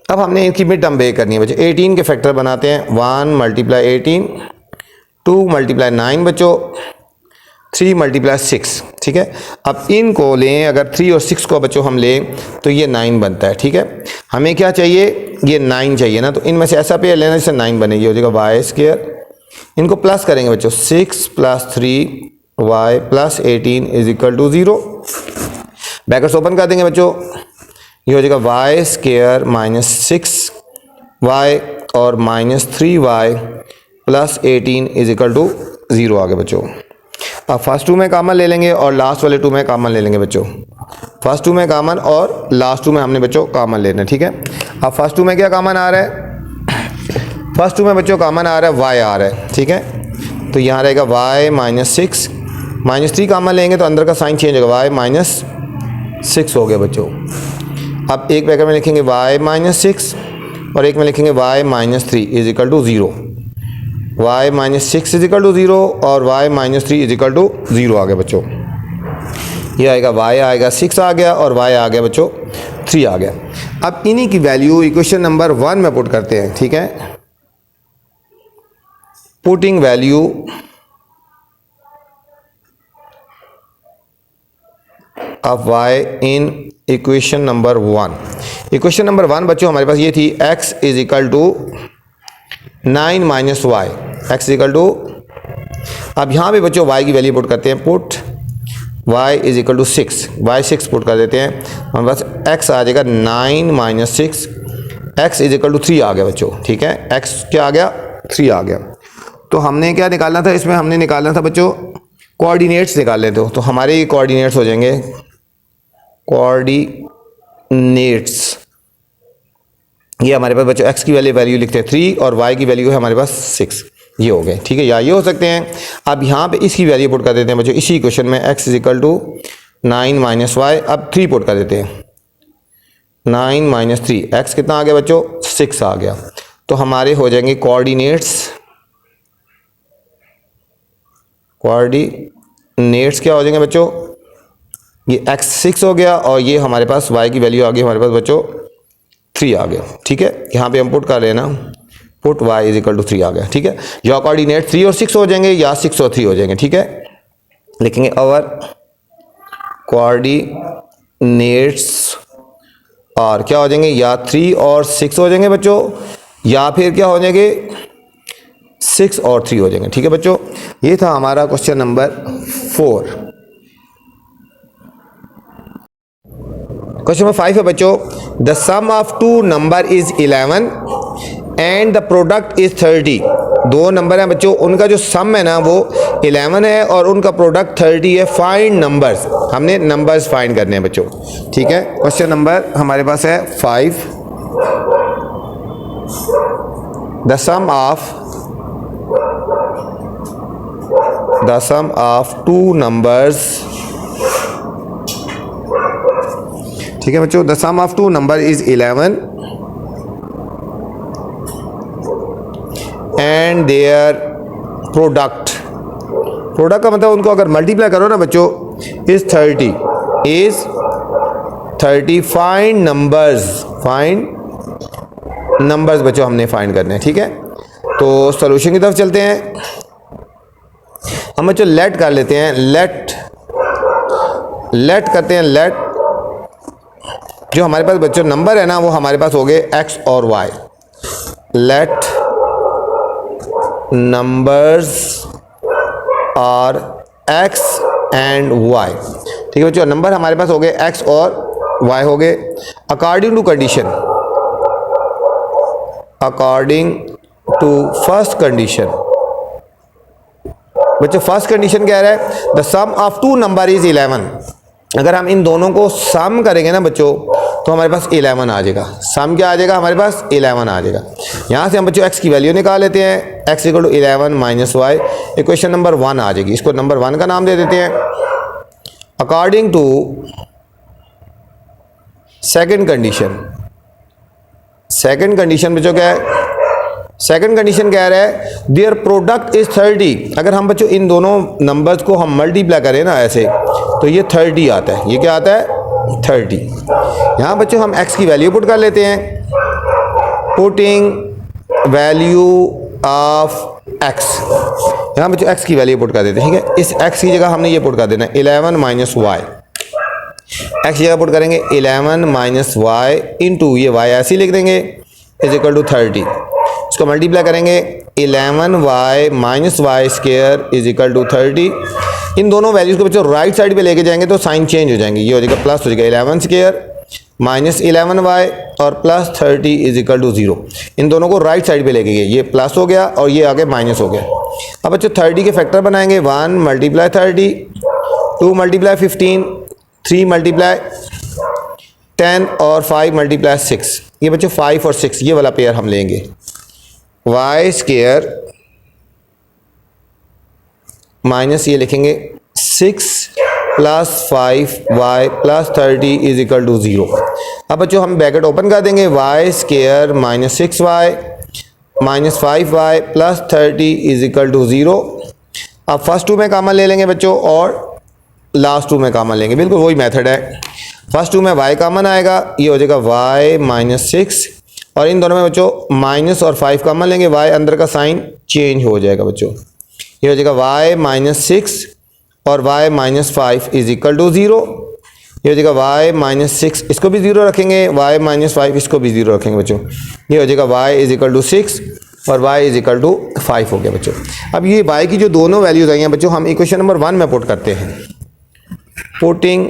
अब हमने इनकी मिड टर्म बेक करनी है बच्चों। 18 के फैक्टर बनाते हैं, 1 मल्टीप्लाई 18, 2 मल्टीप्लाई 9 बच्चों, 3 मल्टीप्लाई 6, ठीक है। अब इनको लें, अगर 3 और 6 को बच्चों हम लें तो ये 9 बनता है, ठीक है। हमें क्या चाहिए, ये 9 चाहिए ना, तो इनमें से ऐसा पेयर लेना जिससे 9 बनेगी, हो जाएगा वाई स्क्वायर। इनको प्लस करेंगे बच्चों, 6 plus 3y plus 18 is equal to 0। Brackets open कर देंगे बच्चों, ये हो जाएगा वाई स्क्वायर माइनस 6y और minus 3y plus 18 is equal to zero आ गया बच्चों। अब फर्स्ट टू में कामन ले लेंगे और लास्ट वाले टू में कामन ले लेंगे बच्चों। फर्स्ट टू में कामन और लास्ट टू में हमने बच्चों कामन लेना है, ठीक है। अब फर्स्ट टू में क्या कामन आ रहा है, फर्स्ट टू में बच्चों कामन आ रहा है वाई आ रहा है, ठीक है। तो यहाँ रहेगा वाई -6, -3 कामन लेंगे तो अंदर का साइन चेंज होगा, वाई -6 हो गया बच्चों। अब एक ब्रैकेट में लिखेंगे वाई -6 और एक में लिखेंगे y -3 is equal to 0। Y -6 is equal to 0 और वाई -3 इज इक्वल टू 0 आ गया बच्चों। ये आएगा वाई आएगा 6 आ गया और वाई आ गया बच्चों 3 आ गया। अब इन्हीं की वैल्यू इक्वेशन नंबर 1 में पुट करते हैं, ठीक है। Putting value of y in equation number 1। Equation number 1 बच्चों हमारे पास ये थी x is equal to 9 minus y, x equal to, अब यहाँ पे बच्चों y की वैल्यू पुट करते हैं, put y is equal to 6, y 6 put कर देते हैं, हमारे पास x आ जाएगा 9 minus 6, x is equal to 3 आ गया बच्चों, ठीक है। x क्या आ गया, 3 आ गया। तो हमने क्या निकालना था, इसमें हमने निकालना था बच्चों कोऑर्डिनेट्स निकाल लेते हो, तो हमारे ये कोऑर्डिनेट्स हो जाएंगे, कोऑर्डिनेट्स ये हमारे पास बच्चों x की वैल्यू लिखते हैं 3 और y की वैल्यू है हमारे पास 6, ये हो गए, ठीक है। या ये हो सकते हैं। अब यहाँ पे इसकी वैल्यू पुट कर देते हैं बच्चों इसी क्वेश्चन में, x is equal to 9 minus y, अब 3 पुट कर देते हैं, 9 माइनस 3, x कितना आ गया बच्चों 6 आ गया। तो हमारे हो जाएंगे कोऑर्डिनेट्स क्या हो जाएंगे बच्चों, ये x 6 हो गया और ये हमारे पास y की वैल्यू आ गई हमारे पास बच्चों 3 आ गया, ठीक है। यहाँ पे हम पुट कर लेना, put y is equal to 3 आ गया, ठीक है। या कोऑर्डिनेट 3 और 6 हो जाएंगे या 6 और 3 हो जाएंगे, ठीक है। लिखेंगे अवर कोऑर्डिनेट्स और क्या हो जाएंगे, या 3 और 6 हो जाएंगे बच्चों, या फिर क्या हो जाएंगे 6 और 3 हो जाएंगे, ठीक है बच्चों। ये था हमारा क्वेश्चन नंबर 4। क्वेश्चन नंबर 5 है बच्चों, the sum of two number is 11 and the product is 30। दो नंबर हैं बच्चों, उनका जो सम है ना वो 11 है और उनका प्रोडक्ट 30 है। फाइंड नंबर्स, हमने नंबर्स फाइंड करने हैं बच्चों, ठीक है। क्वेश्चन नंबर हमारे पास है 5, the sum of two numbers, ठीक है बच्चों। The sum of two number is 11 and their product का मतलब उनको अगर मल्टीप्लाई करो ना बच्चों इज 30 फाइंड नंबर्स बच्चों हमने फाइंड करने हैं, ठीक है। तो सॉल्यूशन की तरफ चलते हैं। हम बच्चों लेट कर लेते हैं, लेट करते हैं, लेट जो हमारे पास बच्चों नंबर है ना वो हमारे पास हो गए x और y। Let numbers are x and y, ठीक है बच्चों। नंबर हमारे पास हो गए x और y हो गए अकॉर्डिंग टू फर्स्ट कंडीशन। बच्चों फर्स्ट कंडीशन क्या है, the sum of two number is 11। अगर हम इन दोनों को सम करेंगे ना बच्चों तो हमारे पास 11 आ जाएगा। सम क्या आ जाएगा हमारे पास 11 आ जाएगा। यहाँ से हम बच्चों x की वैल्यू निकाल लेते हैं, x equal to 11 minus y, equation number 1 आ जाएगी। इसको नंबर 1 का नाम दे देते हैं। अकॉर्डिंग टू सेकंड कंडीशन बच्चों क्या है, सेकंड कंडीशन कह रहा है देयर प्रोडक्ट इज 30। अगर हम बच्चों इन दोनों नंबर्स को हम मल्टीप्लाई करें ना ऐसे तो ये 30 आता है। ये क्या आता है 30। यहाँ बच्चों हम x की वैल्यू पुट कर लेते हैं, पुटिंग वैल्यू ऑफ x। यहाँ बच्चों x की वैल्यू पुट कर देते हैं, ठीक है। इस x की जगह हमने ये पुट कर देना 11 माइनस वाई, x की जगह पुट करेंगे 11 माइनस वाई इंटू ये y ऐसे ही लिख देंगे इज इक्वल टू 30। इसको मल्टीप्लाई करेंगे 11y minus y square is equal to 30। इन दोनों वैल्यूज को बच्चों राइट साइड पे लेके जाएंगे तो साइन चेंज हो जाएंगे। ये हो जाएगा प्लस हो जाएगा 11 स्क्वायर माइनस 11y और प्लस 30 इज इक्वल टू 0। इन दोनों को राइट साइड पे लेके गए, ये प्लस हो गया और ये आगे माइनस हो गया। अब बच्चों 30 के फैक्टर बनाएंगे, 1 मल्टीप्लाई 30, 2 मल्टीप्लाई 15, 3 मल्टीप्लाई 10 और 5 मल्टीप्लाई 6। ये बच्चों 5 और 6 ये वाला पेयर हम लेंगे। वाई स्क्वायर माइनस ये लिखेंगे 6 plus 5y plus 30 is equal to 0। अब बच्चों हम ब्रैकेट ओपन कर देंगे, y square minus 6y minus 5y plus 30 is equal to 0। अब फर्स्ट टू में कॉमन ले लेंगे बच्चों और लास्ट टू में कॉमन लेंगे, बिल्कुल वही मेथड है। फर्स्ट टू में y कॉमन आएगा, ये हो जाएगा y माइनस 6 और इन दोनों में बच्चों माइनस और 5 कॉमन लेंगे, y अंदर का साइन चेंज हो जाएगा बच्चों। ये हो जाएगा y माइनस 6 और y minus 5 is equal to 0। ये हो जाएगा y माइनस 6 इसको भी 0 रखेंगे, y माइनस 5 इसको भी 0 रखेंगे बच्चों। ये हो जाएगा y इज इक्वल टू 6 और y इज इक्वल टू 5 हो गया बच्चों। अब ये y की जो दोनों वैल्यूज आई हैं बच्चों हम इक्वेशन नंबर 1 में पुट करते हैं। Putting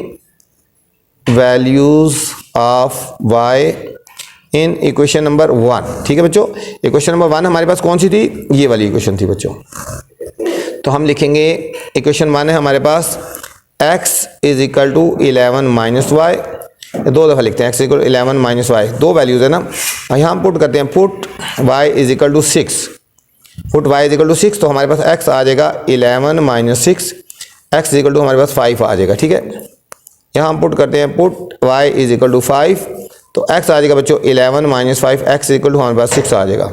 values of y in equation number 1। ठीक है बच्चों, इक्वेशन नंबर 1 हमारे पास कौन सी थी, ये वाली इक्वेशन थी बच्चों। तो हम लिखेंगे इक्वेशन 1 है हमारे पास x is equal to 11 minus y, दो दफ़ा लिखते हैं x इक्वल 11 माइनस वाई, दो वैल्यूज़ है ना। यहाँ हम पुट करते हैं put y is equal to 6, put y is equal to 6 तो हमारे पास x आ जाएगा 11 minus 6, x is equal to हमारे पास 5 आ जाएगा। ठीक है, यहाँ हम पुट करते हैं put y is equal to 5 तो x आ जाएगा बच्चों 11 minus 5, x is equal to हमारे पास 6 आ जाएगा।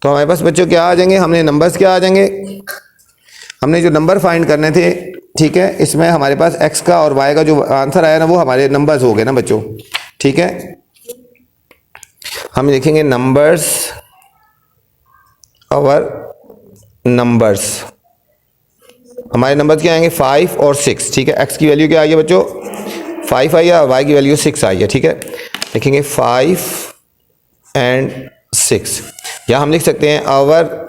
तो हमारे पास बच्चों क्या आ जाएंगे, हमने नंबर्स क्या आ जाएंगे, हमने जो नंबर फाइंड करने थे। ठीक है, इसमें हमारे पास x का और y का जो आंसर आया ना वो हमारे नंबर्स हो गए ना बच्चों। ठीक है, हम लिखेंगे नंबर्स और नंबर्स, हमारे नंबर्स क्या आएंगे 5 और 6। ठीक है, x की वैल्यू क्या आई है बच्चों 5 आई है और y की वैल्यू 6 आई है। ठीक है, लिखेंगे 5 एंड 6। या हम लिख सकते हैं आवर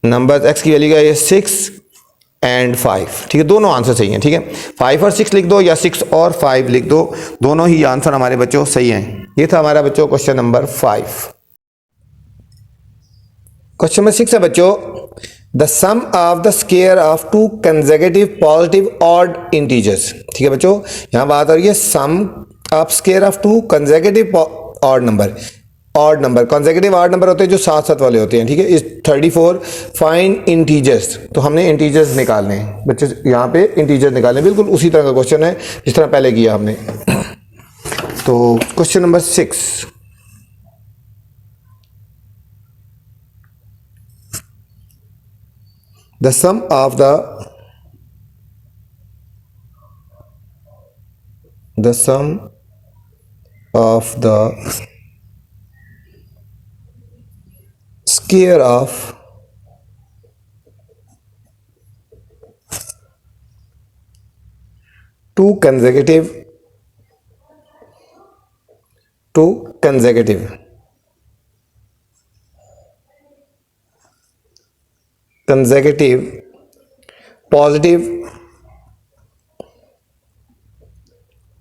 नंबर x की वैल्यू क्या है 6 एंड 5। ठीक है, दोनों आंसर सही हैं। ठीक है, 5 और 6 लिख दो या 6 और 5 लिख दो, दोनों ही आंसर हमारे बच्चों सही हैं। ये था हमारा बच्चों क्वेश्चन नंबर 5। क्वेश्चन नंबर 6 है बच्चों, the sum of the square of two consecutive positive odd integers. ठीक है बच्चों, यहाँ बात हो रही है sum of square of two consecutive odd number. Odd number consecutive odd number होते हैं जो साथ साथ वाले होते हैं। ठीक है, इस 34 फाइंड इंटीजर्स, तो हमने इंटीजर्स निकालने हैं बच्चे, यहाँ पे इंटीजर्स निकालने, बिल्कुल उसी तरह का क्वेश्चन है जिस तरह पहले किया हमने। तो question number 6, the sum of the square of two consecutive positive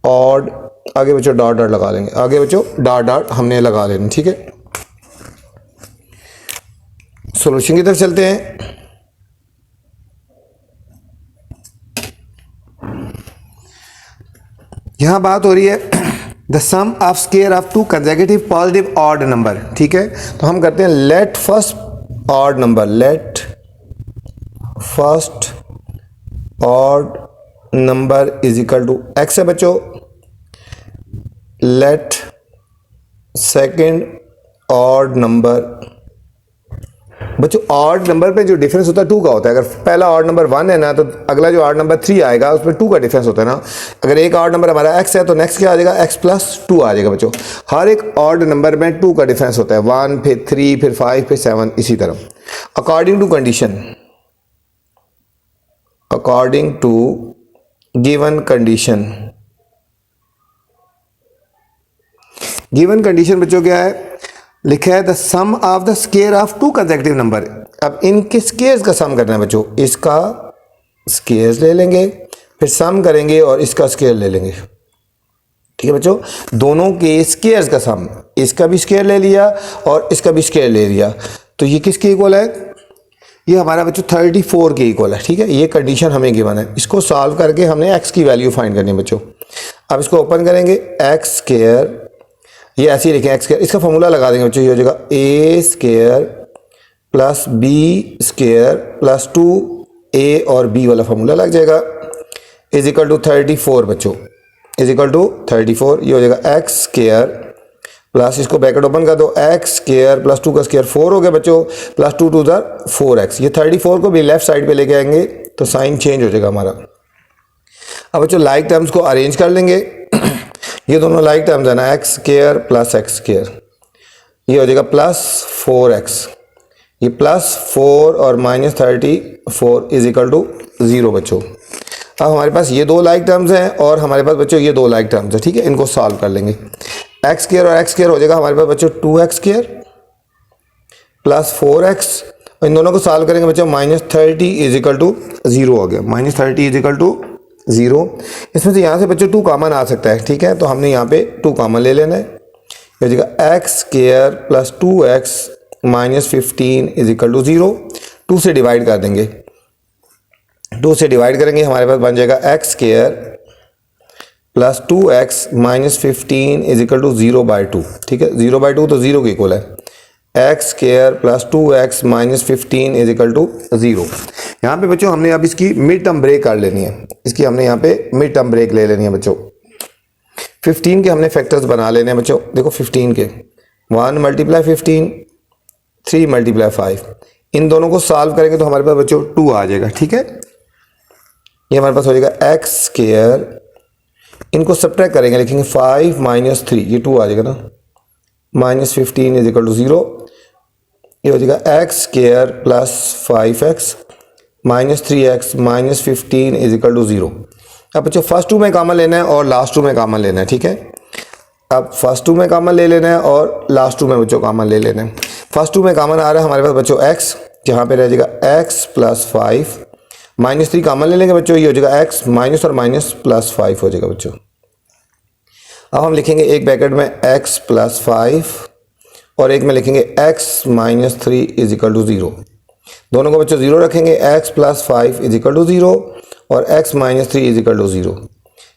odd, आगे बच्चों डॉट डॉट लगा लेंगे, आगे बच्चों डॉट डॉट हमने लगा लेना। ठीक है, सॉल्यूशन की तरफ चलते हैं। यहां बात हो रही है the sum of square of two consecutive positive odd number. ठीक है, तो हम करते हैं let first odd number is equal to x है बच्चों, लेट सेकेंड ऑड नंबर। बच्चों ऑड नंबर पे जो डिफरेंस होता है 2 का होता है। अगर पहला ऑड नंबर 1 है ना तो अगला जो ऑड नंबर 3 आएगा उसमें 2 का डिफरेंस होता है ना। अगर एक ऑड नंबर हमारा x है तो नेक्स्ट क्या आ जाएगा x प्लस 2 आ जाएगा बच्चों। हर एक ऑड नंबर में 2 का डिफरेंस होता है, 1 फिर 3 फिर 5 फिर 7 इसी तरह। अकॉर्डिंग टू गिवन कंडीशन बच्चों क्या है, लिखा है the sum of the square of two consecutive number. अब इनके स्क्वायर्स का सम करना है बच्चों, इसका स्क्वायर्स ले लेंगे फिर सम करेंगे और इसका स्क्वायर ले लेंगे। ठीक है बच्चों, दोनों के स्क्वायर्स का सम, इसका भी स्क्वायर ले लिया और इसका भी स्क्वायर ले लिया, तो ये किसके इक्वल है ये हमारा बच्चों 34 के इक्वल है, ठीक है। ये कंडीशन हमें गिवन है, इसको सॉल्व करके हमने x की वैल्यू फाइंड करनी है बच्चों। अब इसको ओपन करेंगे, एक्स स्क्वायर, ये ऐसे ही लिखें एक्स स्क्वायर, इसका फॉर्मूला लगा देंगे बच्चों, ये हो जाएगा a square plus b square plus 2a और b वाला फॉर्मूला लग जाएगा, इज इक्वल टू 34 बच्चों, इज इक्वल टू 34। ये हो जाएगा एक्स स्क्वायर प्लस, इसको ब्रैकेट ओपन कर दो, एक्स स्क्वायर प्लस 2 का स्क्वायर 4 हो गया बच्चों, प्लस 2 2 4x। ये 34 को भी लेफ्ट साइड पे लेके आएंगे तो साइन चेंज हो जाएगा हमारा। अब बच्चों लाइक टर्म्स को अरेंज कर लेंगे ये दोनों लाइक टर्म्स है ना, x square plus x square, ये हो जाएगा प्लस 4x, ये प्लस 4 और माइनस 34 इज इक्वल टू 0 बच्चों। अब हमारे पास ये दो लाइक टर्म्स हैं और हमारे पास बच्चों ये दो लाइक टर्म्स हैं, ठीक है। इनको सॉल्व कर लेंगे, एक्स स्क्वायर और एक्स स्क्वायर हो जाएगा हमारे पास बच्चों 2x स्क्वायर प्लस 4x, इन दोनों को सॉल्व करेंगे बच्चों, माइनस 30 इज इक्वल टू 0 हो गया, माइनस 30 इज इक्वल टू 0। इसमें से यहाँ से बच्चों 2 कॉमन आ सकता है, ठीक है, तो हमने यहाँ पे 2 कॉमन ले लेना है, हो जाएगा x square plus 2x minus 15 is equal to 0। 2 से डिवाइड कर देंगे, 2 से डिवाइड करेंगे हमारे पास बन जाएगा x square plus 2x minus 15 is equal to 0/2, ठीक है, 0/2 तो 0 के इक्वल है, x square plus 2x minus 15 is equal to 0। यहाँ पे बच्चों हमने अब इसकी मिड टर्म ब्रेक कर लेनी है, इसकी हमने यहाँ पे मिड टर्म ब्रेक ले लेनी है बच्चों। 15 के हमने फैक्टर्स बना लेने हैं बच्चों, देखो 15 के 1 मल्टीप्लाई 15, 3 मल्टीप्लाई 5, इन दोनों को सॉल्व करेंगे तो हमारे पास बच्चों 2 आ जाएगा, ठीक है। ये हमारे पास हो जाएगा एक्स स्क्वायर, इनको सब्ट्रैक्ट करेंगे, लिखेंगे 5 माइनस 3, ये 2 आ जाएगा ना, माइनस 15 इज इक्वल टू 0। ये हो जाएगा x square plus 5x minus 3x minus 15 is equal to 0। अब बच्चों फर्स्ट 2 में कॉमन लेना है और लास्ट 2 में कॉमन लेना है, ठीक है। अब फर्स्ट 2 में कॉमन ले लेना है और लास्ट 2 में बच्चों कॉमन ले लेना है। फर्स्ट 2 में कॉमन आ रहा है हमारे पास बच्चों x, जहाँ पे रह जाएगा x प्लस 5, माइनस 3 कॉमन ले लेंगे बच्चों, ये हो जाएगा x माइनस और माइनस प्लस 5 हो जाएगा बच्चों। अब हम लिखेंगे एक ब्रैकेट में x प्लस 5 और एक में लिखेंगे x minus 3 is equal to 0। दोनों को बच्चों 0 रखेंगे, x plus 5 is equal to 0 और x minus 3 is equal to 0।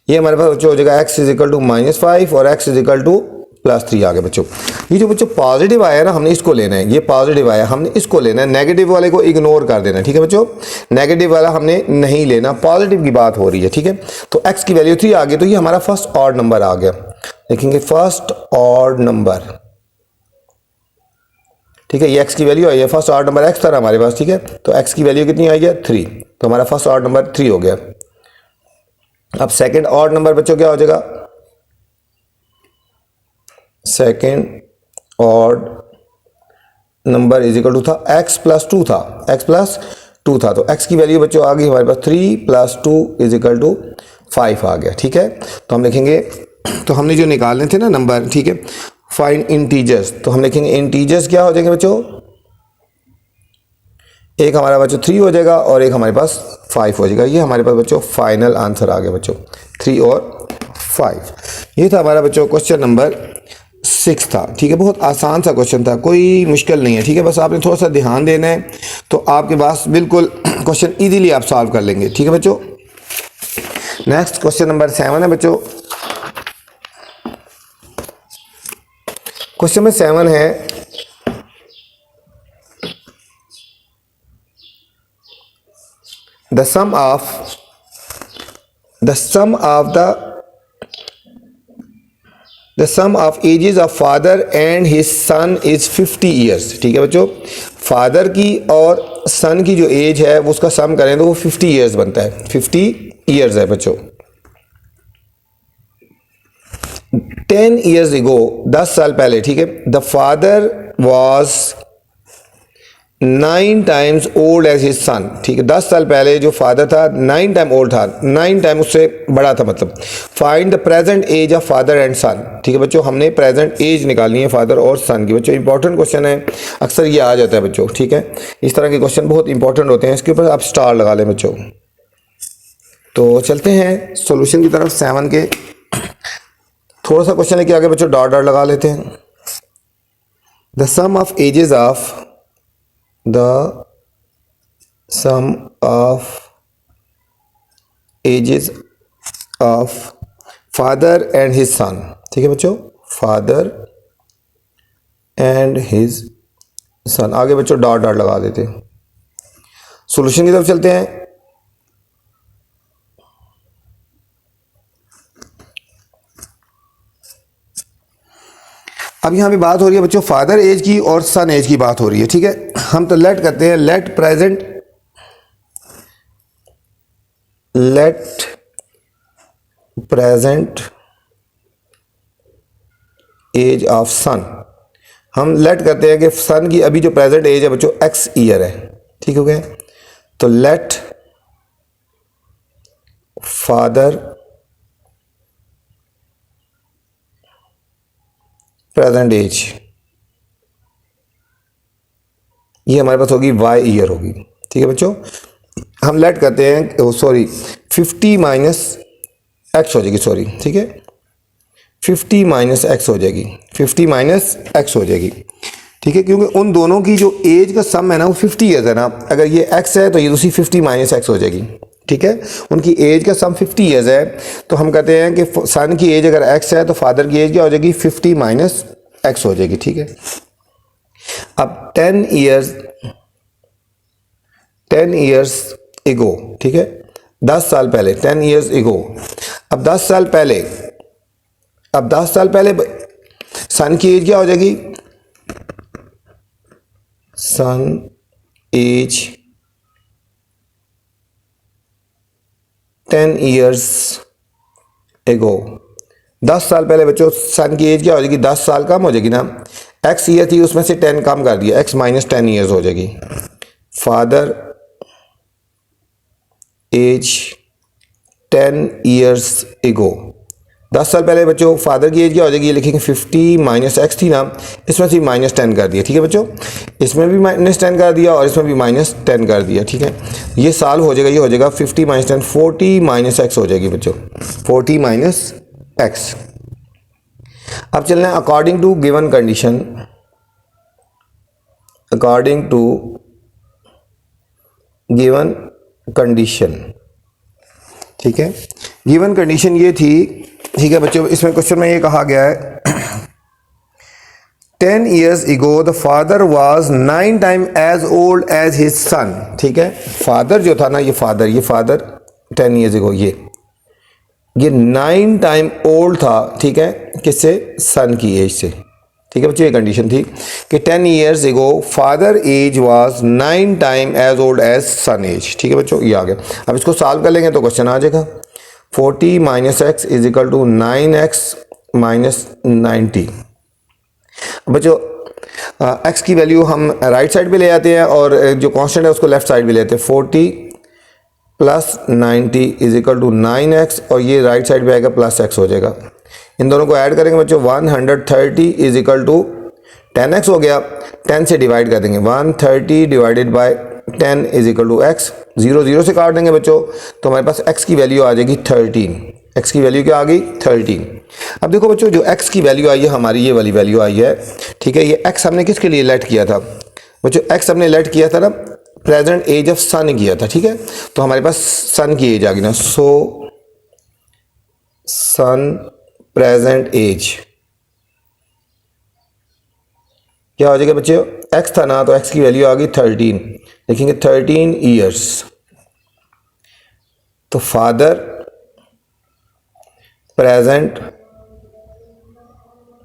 ये हमारे पास बच्चों हो जाएगा x is equal to minus 5 और x is equal to plus 3 आ गया बच्चों। ये जो बच्चों पॉजिटिव आया ना, हमने इसको लेना है, ये पॉजिटिव आया हमने इसको लेना है, नेगेटिव वाले को इग्नोर कर देना है, ठीक है बच्चों। नेगेटिव वाला हमने नहीं लेना, पॉजिटिव की बात हो रही है, ठीक है। तो x की वैल्यू 3 आ गई, तो ये हमारा फर्स्ट ऑड नंबर आ गया, लिखेंगे फर्स्ट ऑड नंबर, ठीक है। ये x की वैल्यू आई है, फर्स्ट ऑड नंबर x था हमारे पास, ठीक है। तो x की वैल्यू कितनी आई है 3, तो हमारा फर्स्ट ऑड नंबर 3 हो गया। अब सेकंड ऑड नंबर बच्चों क्या हो जाएगा, second odd number is equal to था x प्लस 2 था, x प्लस 2 था, तो x की वैल्यू बच्चों आ गई हमारे पास 3 प्लस 2 इज इक्वल टू 5 आ गया, ठीक है। तो हम लिखेंगे, तो हमने जो निकालने थे ना नंबर, ठीक है, फाइंड इंटीजर्स, तो हम लिखेंगे इंटीजर्स क्या हो जाएंगे बच्चों, एक हमारा बच्चों 3 हो जाएगा और एक हमारे पास 5 हो जाएगा। ये हमारे पास बच्चों फाइनल आंसर आ गया बच्चों, 3 और 5। ये था हमारा बच्चों क्वेश्चन नंबर 6 था, ठीक है। बहुत आसान सा क्वेश्चन था, कोई मुश्किल नहीं है, ठीक है। बस आपने थोड़ा सा ध्यान देना है तो आपके पास बिल्कुल क्वेश्चन इजीली आप सॉल्व कर लेंगे, ठीक है बच्चों। नेक्स्ट क्वेश्चन नंबर 7 है बच्चों। क्वेश्चन नंबर 7 है, the sum of ages of father and his son is 50 years, ठीक है बच्चों। फादर की और सन की जो एज है वो उसका सम करें तो वो 50 ईयर्स बनता है, 50 ईयर्स है बच्चों। 10 ईयर्स एगो, 10 साल पहले, ठीक है, the father was 9 times old age his son, ठीक है। 10 साल पहले जो फादर था 9 टाइम ओल्ड था, 9 टाइम उससे बड़ा था मतलब। Find the present age of father and son, ठीक है बच्चों। हमने प्रेजेंट एज निकालनी है फादर और सन की बच्चों। इंपॉर्टेंट क्वेश्चन है, अक्सर ये आ जाता है बच्चों, ठीक है। इस तरह के क्वेश्चन बहुत इंपॉर्टेंट होते हैं, इसके ऊपर आप स्टार लगा लें बच्चों। तो चलते हैं सॉल्यूशन की तरफ 7 के। थोड़ा सा क्वेश्चन लेके आगे बच्चों डॉट डॉट लगा लेते हैं। The sum of ages of the sum of ages of father and his son. ठीक है बच्चों, फादर एंड हिज सन। आगे बच्चों डॉट डॉट लगा देते हैं। सॉल्यूशन की तरफ चलते हैं। अब यहाँ पे बात हो रही है बच्चों फादर एज की और सन एज की बात हो रही है। ठीक है, हम तो लेट करते हैं, लेट प्रेजेंट एज ऑफ सन। हम लेट करते हैं कि सन की अभी जो प्रेजेंट एज है बच्चों एक्स ईयर है। ठीक हो गया, तो लेट फादर प्रेजेंट एज, ये हमारे पास होगी वाई ईयर होगी। ठीक है बच्चों, हम लेट करते हैं, सॉरी 50 माइनस एक्स हो जाएगी, सॉरी ठीक है 50 माइनस एक्स हो जाएगी, 50 माइनस एक्स हो जाएगी। ठीक है, क्योंकि उन दोनों की जो एज का सम है ना वो 50 ईयर्स है ना, अगर ये एक्स है तो ये दूसरी 50 माइनस एक्स हो जाएगी। ठीक है, उनकी एज का सम 50 ईयर्स है, तो हम कहते हैं कि सन की एज अगर एक्स है तो फादर की एज क्या हो जाएगी 50 माइनस एक्स हो जाएगी। ठीक है, अब 10 ईयर्स एगो, ठीक है 10 साल पहले, 10 ईयर्स एगो। अब 10 साल पहले सन की एज क्या हो जाएगी, सन एज 10 ईयर्स एगो। 10 साल पहले बच्चों सन की एज क्या हो जाएगी, 10 साल कम हो जाएगी ना, एक्स ईयर थी उसमें से 10 कम कर दिया, एक्स माइनस 10 ईयर्स हो जाएगी। Father as 10 years ago. 10 साल पहले बच्चों फादर की एज क्या हो जाएगी, ये लिखेंगे 50 माइनस एक्स थी ना, इसमें से माइनस 10 कर दिया। ठीक है बच्चों, इसमें भी माइनस 10 कर दिया और इसमें भी माइनस 10 कर दिया। ठीक है, ये सॉल्व हो जाएगा, ये हो जाएगा 50 माइनस 10 40 माइनस एक्स हो जाएगी बच्चों, 40 माइनस एक्स। अब चलना है according to given condition, according to given condition. ठीक है, गिवन कंडीशन ये थी, ठीक है बच्चों, इसमें क्वेश्चन में ये कहा गया है 10 years ago the father was 9 times as old as his son। ठीक है, फादर जो था ना, ये फादर 10 years ago ये 9 टाइम ओल्ड था। ठीक है, किससे, सन की एज से। ठीक है बच्चों, ये कंडीशन थी कि 10 years ago father age was 9 time age old age son age. ठीक है बच्चों, ये आ गया। अब इसको सॉल्व कर लेंगे तो क्वेश्चन आ जाएगा 40 minus x is equal to 9x minus 90। बच्चों एक्स की वैल्यू हम राइट साइड पे ले आते हैं और जो कांस्टेंट है उसको लेफ्ट साइड पे लेते हैं। 40 plus 90 is equal to 9x और ये राइट साइड पे आएगा प्लस x हो जाएगा। इन दोनों को ऐड करेंगे बच्चों 130 इज इक्वल टू 10x हो गया, 10 से डिवाइड कर देंगे, 130 divided by 10 is equal to x। 0 से काट देंगे बच्चों तो हमारे पास x की वैल्यू आ जाएगी 13। x की वैल्यू क्या आ गई 13। अब देखो बच्चों जो x की वैल्यू आई है हमारी, ये वाली वैल्यू आई है। ठीक है, ये x हमने किसके लिए लेट किया था बच्चों, x हमने लेट किया था ना प्रेजेंट एज ऑफ सन किया था। ठीक है, तो हमारे पास सन की एज आ गई ना, सो सन प्रेजेंट एज क्या हो जाएगा बच्चों, x था ना तो x की वैल्यू आ गई 13, लिखेंगे 13 ईयर्स। तो फादर प्रेजेंट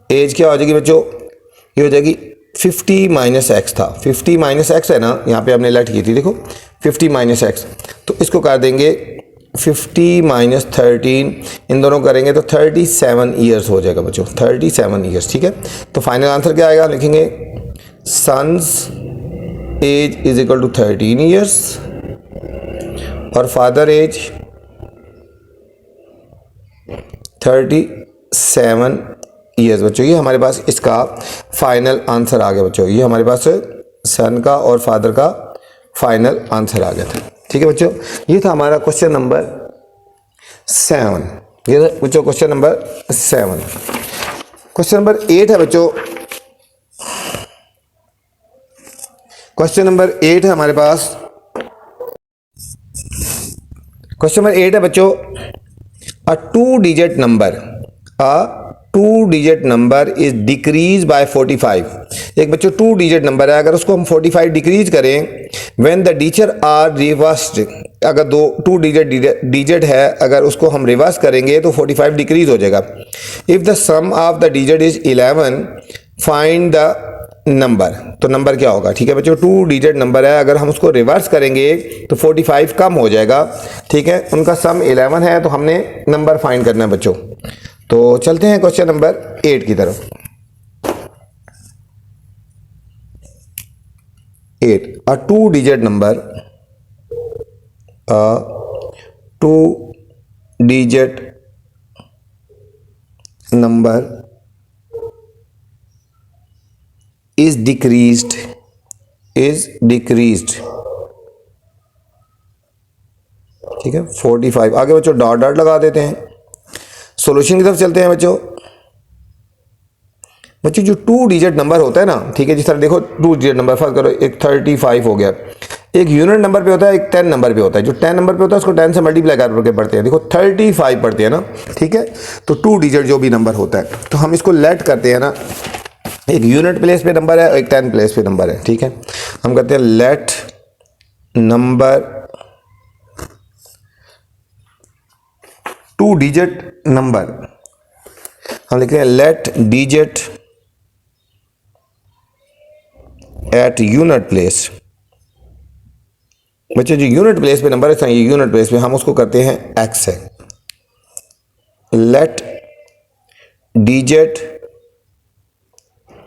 एज क्या हो जाएगी बच्चों, ये हो जाएगी 50 माइनस एक्स था, 50 माइनस एक्स है ना, यहाँ पे हमने लेट की थी, देखो 50 माइनस एक्स, तो इसको कर देंगे 50 माइनस 13, इन दोनों करेंगे तो 37 ईयर्स हो जाएगा बच्चों, 37 ईयर्स। ठीक है, तो फाइनल आंसर क्या आएगा, लिखेंगे son's age is equal to 13 years और फादर एज 37 ईयर्स। बच्चों ये हमारे पास इसका फाइनल आंसर आ गया बच्चों, ये हमारे पास सन का और फादर का फाइनल आंसर आ गया था। ठीक है बच्चों, ये था हमारा क्वेश्चन नंबर 7। ये था बच्चों क्वेश्चन नंबर 7। क्वेश्चन नंबर 8 है बच्चों, क्वेश्चन नंबर 8 है हमारे पास क्वेश्चन नंबर 8 है बच्चों, a two digit number is decrease by 45। एक बच्चों टू डिजिट नंबर है, अगर उसको हम 45 डिक्रीज करें when the digit are reversed, अगर दो टू डिजिट है, अगर उसको हम रिवर्स करेंगे तो 45 डिक्रीज हो जाएगा। If the sum of the digit is 11 find the number, तो नंबर क्या होगा? ठीक है बच्चों, टू डिजिट नंबर है, अगर हम उसको रिवर्स करेंगे तो 45 कम हो जाएगा। ठीक है, उनका सम 11 है, तो हमने नंबर फाइंड करना है बच्चों। तो चलते हैं क्वेश्चन नंबर 8 की तरफ। 8, a two digit number is decreased ठीक है 45। आगे बच्चों डॉट डॉट लगा देते हैं। सॉल्यूशन की तरफ चलते हैं बच्चों। जो टू डिजिट नंबर होता है ना, ठीक है, जिस तरह देखो टू डिजिट नंबर फर्स्ट करो, एक 35 हो गया, एक यूनिट नंबर पे होता है, एक 10 नंबर पे होता है। जो 10 नंबर पे होता है उसको 10 से मल्टीप्लाई करके पढ़ते हैं। देखो 35 पढ़ते हैं ना, ठीक है। तो टू डिजिट जो भी नंबर होता है तो हम इसको लेट करते हैं ना, एक यूनिट प्लेस पे नंबर है, एक 10 प्लेस पे नंबर है। ठीक है, हम कहते हैं let number two digit number, हम लिखते हैं let digit at unit place. बच्चे जो यूनिट प्लेस पे नंबर है, ये यूनिट प्लेस पे हम उसको करते हैं एक्स है। लेट डिजिट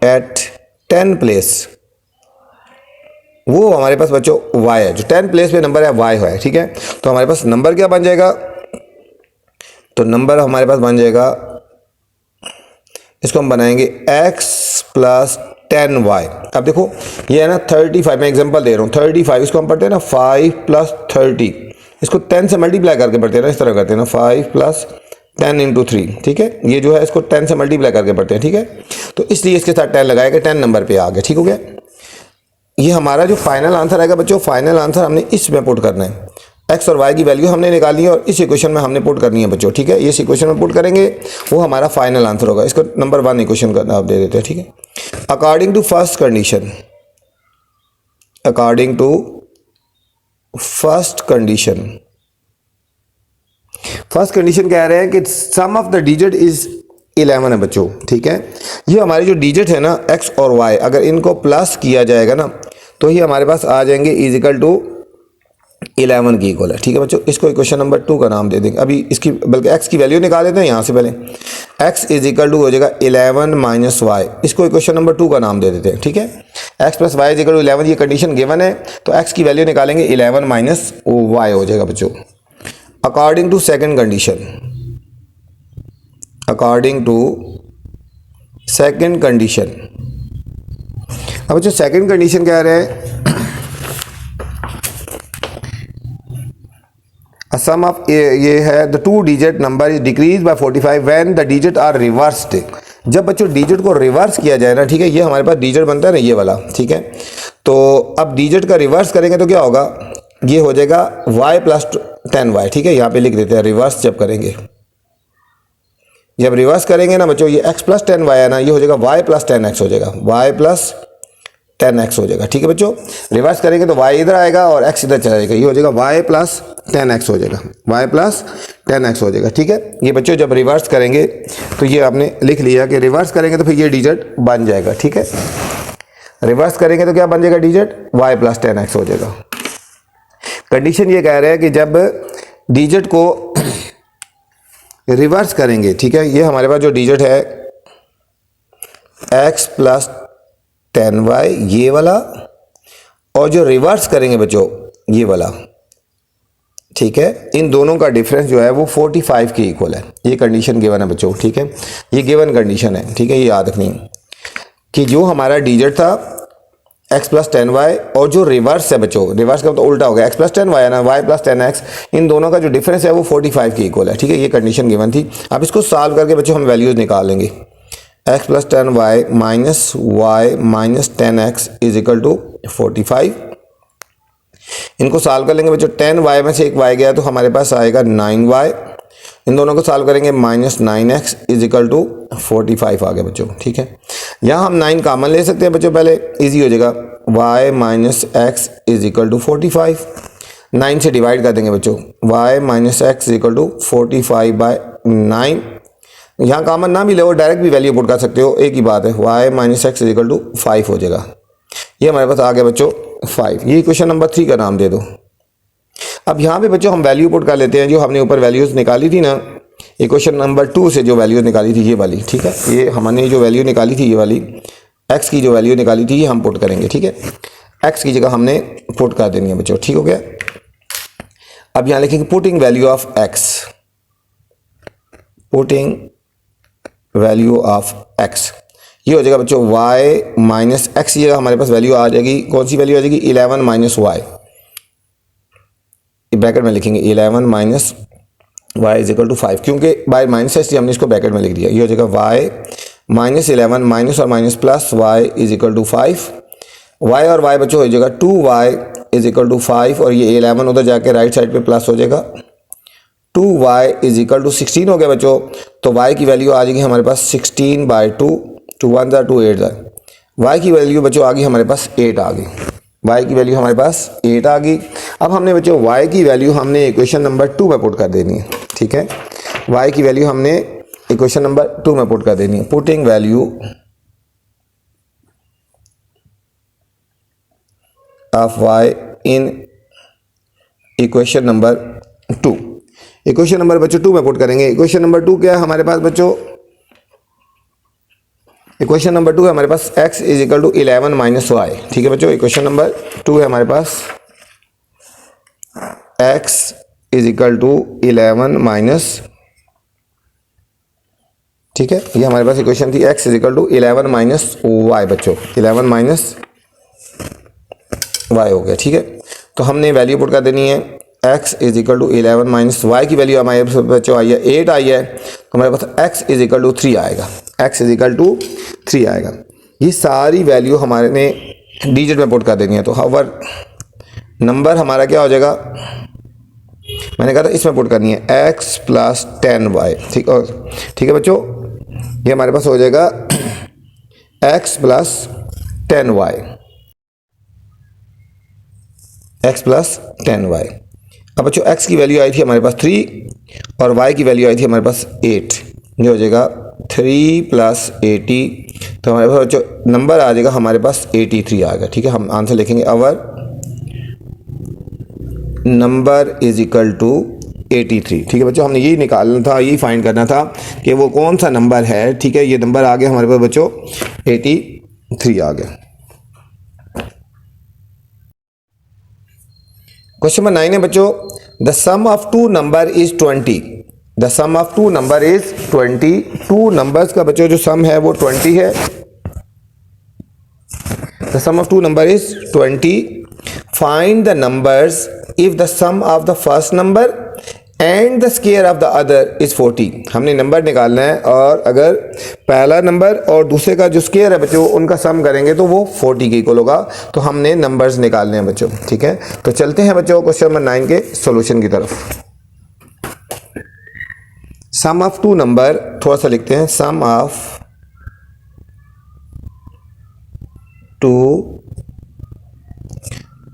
एट 10 प्लेस, वो हमारे पास बच्चों y है। जो 10 प्लेस पे नंबर है y है। ठीक है, तो हमारे पास नंबर क्या बन जाएगा? तो नंबर हमारे पास बन जाएगा, इसको हम बनाएंगे x प्लस 10y। अब देखो ये है ना 35, मैं एग्जांपल दे रहा हूँ 35, इसको हम पढ़ते हैं ना 5 प्लस 30, इसको 10 से मल्टीप्लाई करके पढ़ते हैं ना, इस तरह करते हैं ना 5 प्लस 10 इंटू 3। ठीक है, ये जो है इसको 10 से मल्टीप्लाई करके पढ़ते हैं। ठीक है, तो इसलिए इसके साथ 10 लगाएगा, 10 नंबर पे आ गया। ठीक हो गया, ये हमारा जो फाइनल आंसर आएगा बच्चों, फाइनल आंसर हमने इसमें पुट करना है। एक्स और वाई की वैल्यू हमने निकाली है और इस इक्वेशन में हमने पुट करनी है बच्चों। ठीक है, इस इक्वेशन में पुट करेंगे, वो हमारा फाइनल आंसर होगा। इसको नंबर 1 इक्वेशन का आप दे देते हैं। ठीक है, according to first condition, according to first condition, first condition कह रहे हैं कि sum of the digit is 11 है बच्चों। ठीक है, ये हमारे जो डिजिट है ना x और y, अगर इनको प्लस किया जाएगा ना तो ये हमारे पास आ जाएंगे इज इक्वल टू 11 की इक्वल है। ठीक है बच्चों, इसको इक्वेशन नंबर 2 का नाम दे देंगे। अभी इसकी बल्कि x की वैल्यू निकाल देते हैं यहाँ से। पहले x इज इक्वल टू हो जाएगा 11 माइनस वाई, इसको इक्वेशन नंबर 2 का नाम दे देते हैं। ठीक है, x plus y is equal to 11, ये कंडीशन गिवन है, तो x की वैल्यू निकालेंगे 11 माइनस वाई हो जाएगा बच्चों। According to second condition, according to second condition, अब जो सेकंड कंडीशन कह रहे हैं सम ऑफ ये है the two digit number is decrease by 45 when the digit are reversed. जब बच्चों डिजिट को रिवर्स किया जाए ना, ठीक है, ये हमारे पास डिजिट बनता है ना ये वाला। ठीक है, तो अब डिजिट का रिवर्स करेंगे तो क्या होगा? ये हो जाएगा y प्लस 10y। ठीक है, यहाँ पे लिख देते हैं रिवर्स जब करेंगे, जब रिवर्स करेंगे ना बच्चों, ये x प्लस 10y है ना, ये हो जाएगा y प्लस 10x हो जाएगा, y प्लस 10x हो जाएगा। ठीक है बच्चों, रिवर्स करेंगे तो y इधर आएगा और x इधर चला जाएगा, ये हो जाएगा y प्लस 10x हो जाएगा, y प्लस 10x हो जाएगा। ठीक है, ये बच्चों जब रिवर्स करेंगे तो ये आपने लिख लिया कि रिवर्स करेंगे तो फिर ये डिजिट बन जाएगा। ठीक है, रिवर्स करेंगे तो क्या बन जाएगा? डिजिट y प्लस 10x हो जाएगा। कंडीशन ये कह रहे हैं कि जब डिजिट को रिवर्स करेंगे, ठीक है, ये हमारे पास जो डिजिट है x प्लस 10y ये वाला, और जो रिवर्स करेंगे बच्चों ये वाला, ठीक है, इन दोनों का डिफरेंस जो है वो 45 के इक्वल है। ये कंडीशन गिवन है बच्चों। ठीक है, ये गिवन कंडीशन है। ठीक है, ये याद रखनी कि जो हमारा डिजिट था x प्लस 10y और जो रिवर्स है बच्चों, रिवर्स का तो उल्टा हो गया, x प्लस 10y है ना, y प्लस 10x, इन दोनों का जो डिफरेंस है वो 45 के इक्वल है। ठीक है, ये कंडीशन गिवन थी। अब इसको सॉल्व करके बच्चों हम वैल्यूज निकाल लेंगे। x plus 10y minus y minus 10x is equal to 45। इनको सॉल्व कर लेंगे बच्चों। 10y में से एक y गया तो हमारे पास आएगा 9y। इन दोनों को सॉल्व करेंगे -9x इज इक्वल टू 45 आ गया बच्चों। ठीक है, यहाँ हम 9 कॉमन ले सकते हैं बच्चों, पहले इजी हो जाएगा। y minus x is equal to 45। 9 से डिवाइड कर देंगे बच्चों। y minus x is equal to 45/9। यहाँ कॉमन ना भी ले, वो डायरेक्ट भी वैल्यू पुट कर सकते हो, एक ही बात है। y minus x is equal to 5 हो जाएगा। ये हमारे पास आ गया बच्चों 5। ये क्वेश्चन नंबर 3 का नाम दे दो। अब यहाँ पे बच्चों हम वैल्यू पुट कर लेते हैं, जो हमने ऊपर वैल्यूज़ निकाली थी ना, ये क्वेश्चन नंबर 2 से जो वैल्यूज़ निकाली थी ये वाली। ठीक है, ये हमने जो वैल्यू निकाली थी ये वाली, x की जो वैल्यू निकाली थी ये हम पुट करेंगे। ठीक है, x की जगह हमने पुट कर देनी है बच्चों। ठीक हो गया। अब यहाँ लिखेंगे putting value of x, putting value of x। ये हो जाएगा बच्चों y माइनस एक्स, ये हमारे पास वैल्यू आ जाएगी। कौन सी वैल्यू आ जाएगी? 11 माइनस वाई। ब्रैकेट में लिखेंगे 11 minus y is equal to 5, क्योंकि बाय माइनस है इसलिए हमने इसको ब्रैकेट में लिख दिया। ये हो जाएगा y माइनस 11 माइनस और minus plus y is equal to 5। y और y बच्चों हो जाएगा 2y इज इक्वल टू 5, और ये 11 उधर जाके राइट साइड पे प्लस हो जाएगा। 2y इज इक्वल टू 16 हो गया बच्चों। तो y की वैल्यू आ जाएगी हमारे पास 16/2। 2 1 ज़ा 2 8 ज़ा। y की वैल्यू बच्चों आ गई हमारे पास 8 आ गई। y की वैल्यू हमारे पास 8 आ गई। अब हमने बच्चों y की वैल्यू हमने इक्वेशन नंबर 2 में पुट कर देनी है। ठीक है, y की वैल्यू हमने इक्वेशन नंबर 2 में पुट कर देनी है। Putting value of y in equation number 2। Equation number बच्चों 2 में पुट करेंगे। इक्वेशन नंबर 2 क्या है हमारे पास बच्चों? इक्वेशन नंबर 2 है हमारे पास x is equal to 11 minus y. ठीक है बच्चों, इक्वेशन नंबर 2 है हमारे पास x is equal to 11 minus, ठीक है, ये हमारे पास इक्वेशन थी x is equal to 11 minus y बच्चों। 11 माइनस वाई हो गया। ठीक है, तो हमने वैल्यू पुट कर देनी है। x is equal to 11 minus y की वैल्यू हमारे बच्चों आई है 8 आई है, तो हमारे पास x इज इक्वल टू 3 आएगा। x इज इक्वल टू 3 आएगा। ये सारी वैल्यू हमारे ने डिजिट में पुट कर देनी है। तो हवर नंबर हमारा क्या हो जाएगा? मैंने कहा था इसमें पुट करनी है x प्लस 10y। ठीक है बच्चों, ये हमारे पास हो जाएगा x plus 10y, x plus 10y। अब बच्चों x की वैल्यू आई थी हमारे पास 3 और y की वैल्यू आई थी हमारे पास 8। ये हो जाएगा 3 प्लस 80, तो हमारे पास बच्चों नंबर आ जाएगा हमारे पास 83 आ गया। ठीक है, हम आंसर लिखेंगे our number is equal to 83। ठीक है बच्चों, हमने यही निकालना था, यही फाइंड करना था कि वो कौन सा नंबर है। ठीक है, ये नंबर आ गया हमारे पास बच्चों 83 आ गया। क्वेश्चन नंबर 9 है बच्चों, the sum of two number is 20। The sum of two number is 20। Two numbers का बच्चों जो सम है वो 20 है। The sum of two number is 20। Find the numbers if the sum of the first number and the square of the other is 40। हमने number निकालना है और अगर पहला नंबर और दूसरे का जो स्क्वायर है बच्चों उनका सम करेंगे तो वो 40 के इक्वल होगा। तो हमने नंबर्स निकालने हैं बच्चों। ठीक है, तो चलते हैं बच्चों क्वेश्चन नंबर 9 के सॉल्यूशन की तरफ। सम ऑफ टू नंबर, थोड़ा सा लिखते हैं, sum of two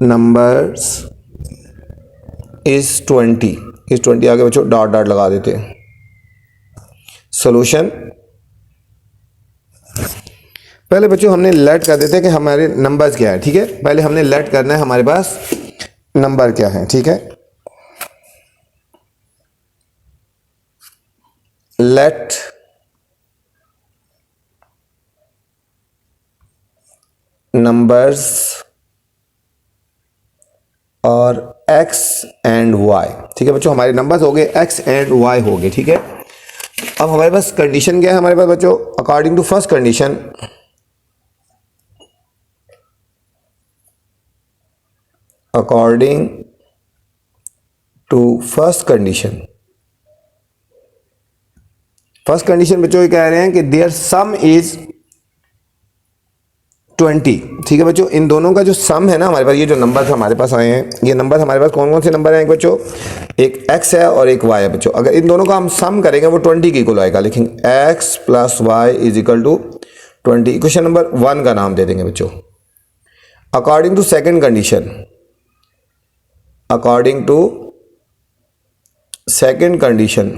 numbers is 20। इस 20 आगे बच्चों डॉट डॉट लगा देते हैं। सॉल्यूशन पहले बच्चों हमने लेट कर देते हैं कि हमारे नंबर्स क्या है। ठीक है, पहले हमने लेट करना है हमारे पास नंबर क्या है। ठीक है, लेट नंबर्स और x एंड y। ठीक है बच्चों, हमारे नंबर्स हो गए x एंड y हो गए। ठीक है, अब हमारे पास कंडीशन क्या है हमारे पास बच्चों? According to first condition, according to first condition, first condition बच्चों ये कह रहे हैं कि देयर सम इज 20। ठीक है बच्चों, इन दोनों का जो सम है ना हमारे पास, ये जो नंबर हमारे पास आए हैं, ये नंबर हमारे पास कौन कौन से नंबर हैं बच्चों, एक x है और एक y है बच्चों। अगर इन दोनों का हम सम करेंगे वो 20 के इक्वल आएगा। लिखेंगे x plus y is equal to 20। Equation number 1 का नाम दे देंगे बच्चों। According to second condition, according to second condition.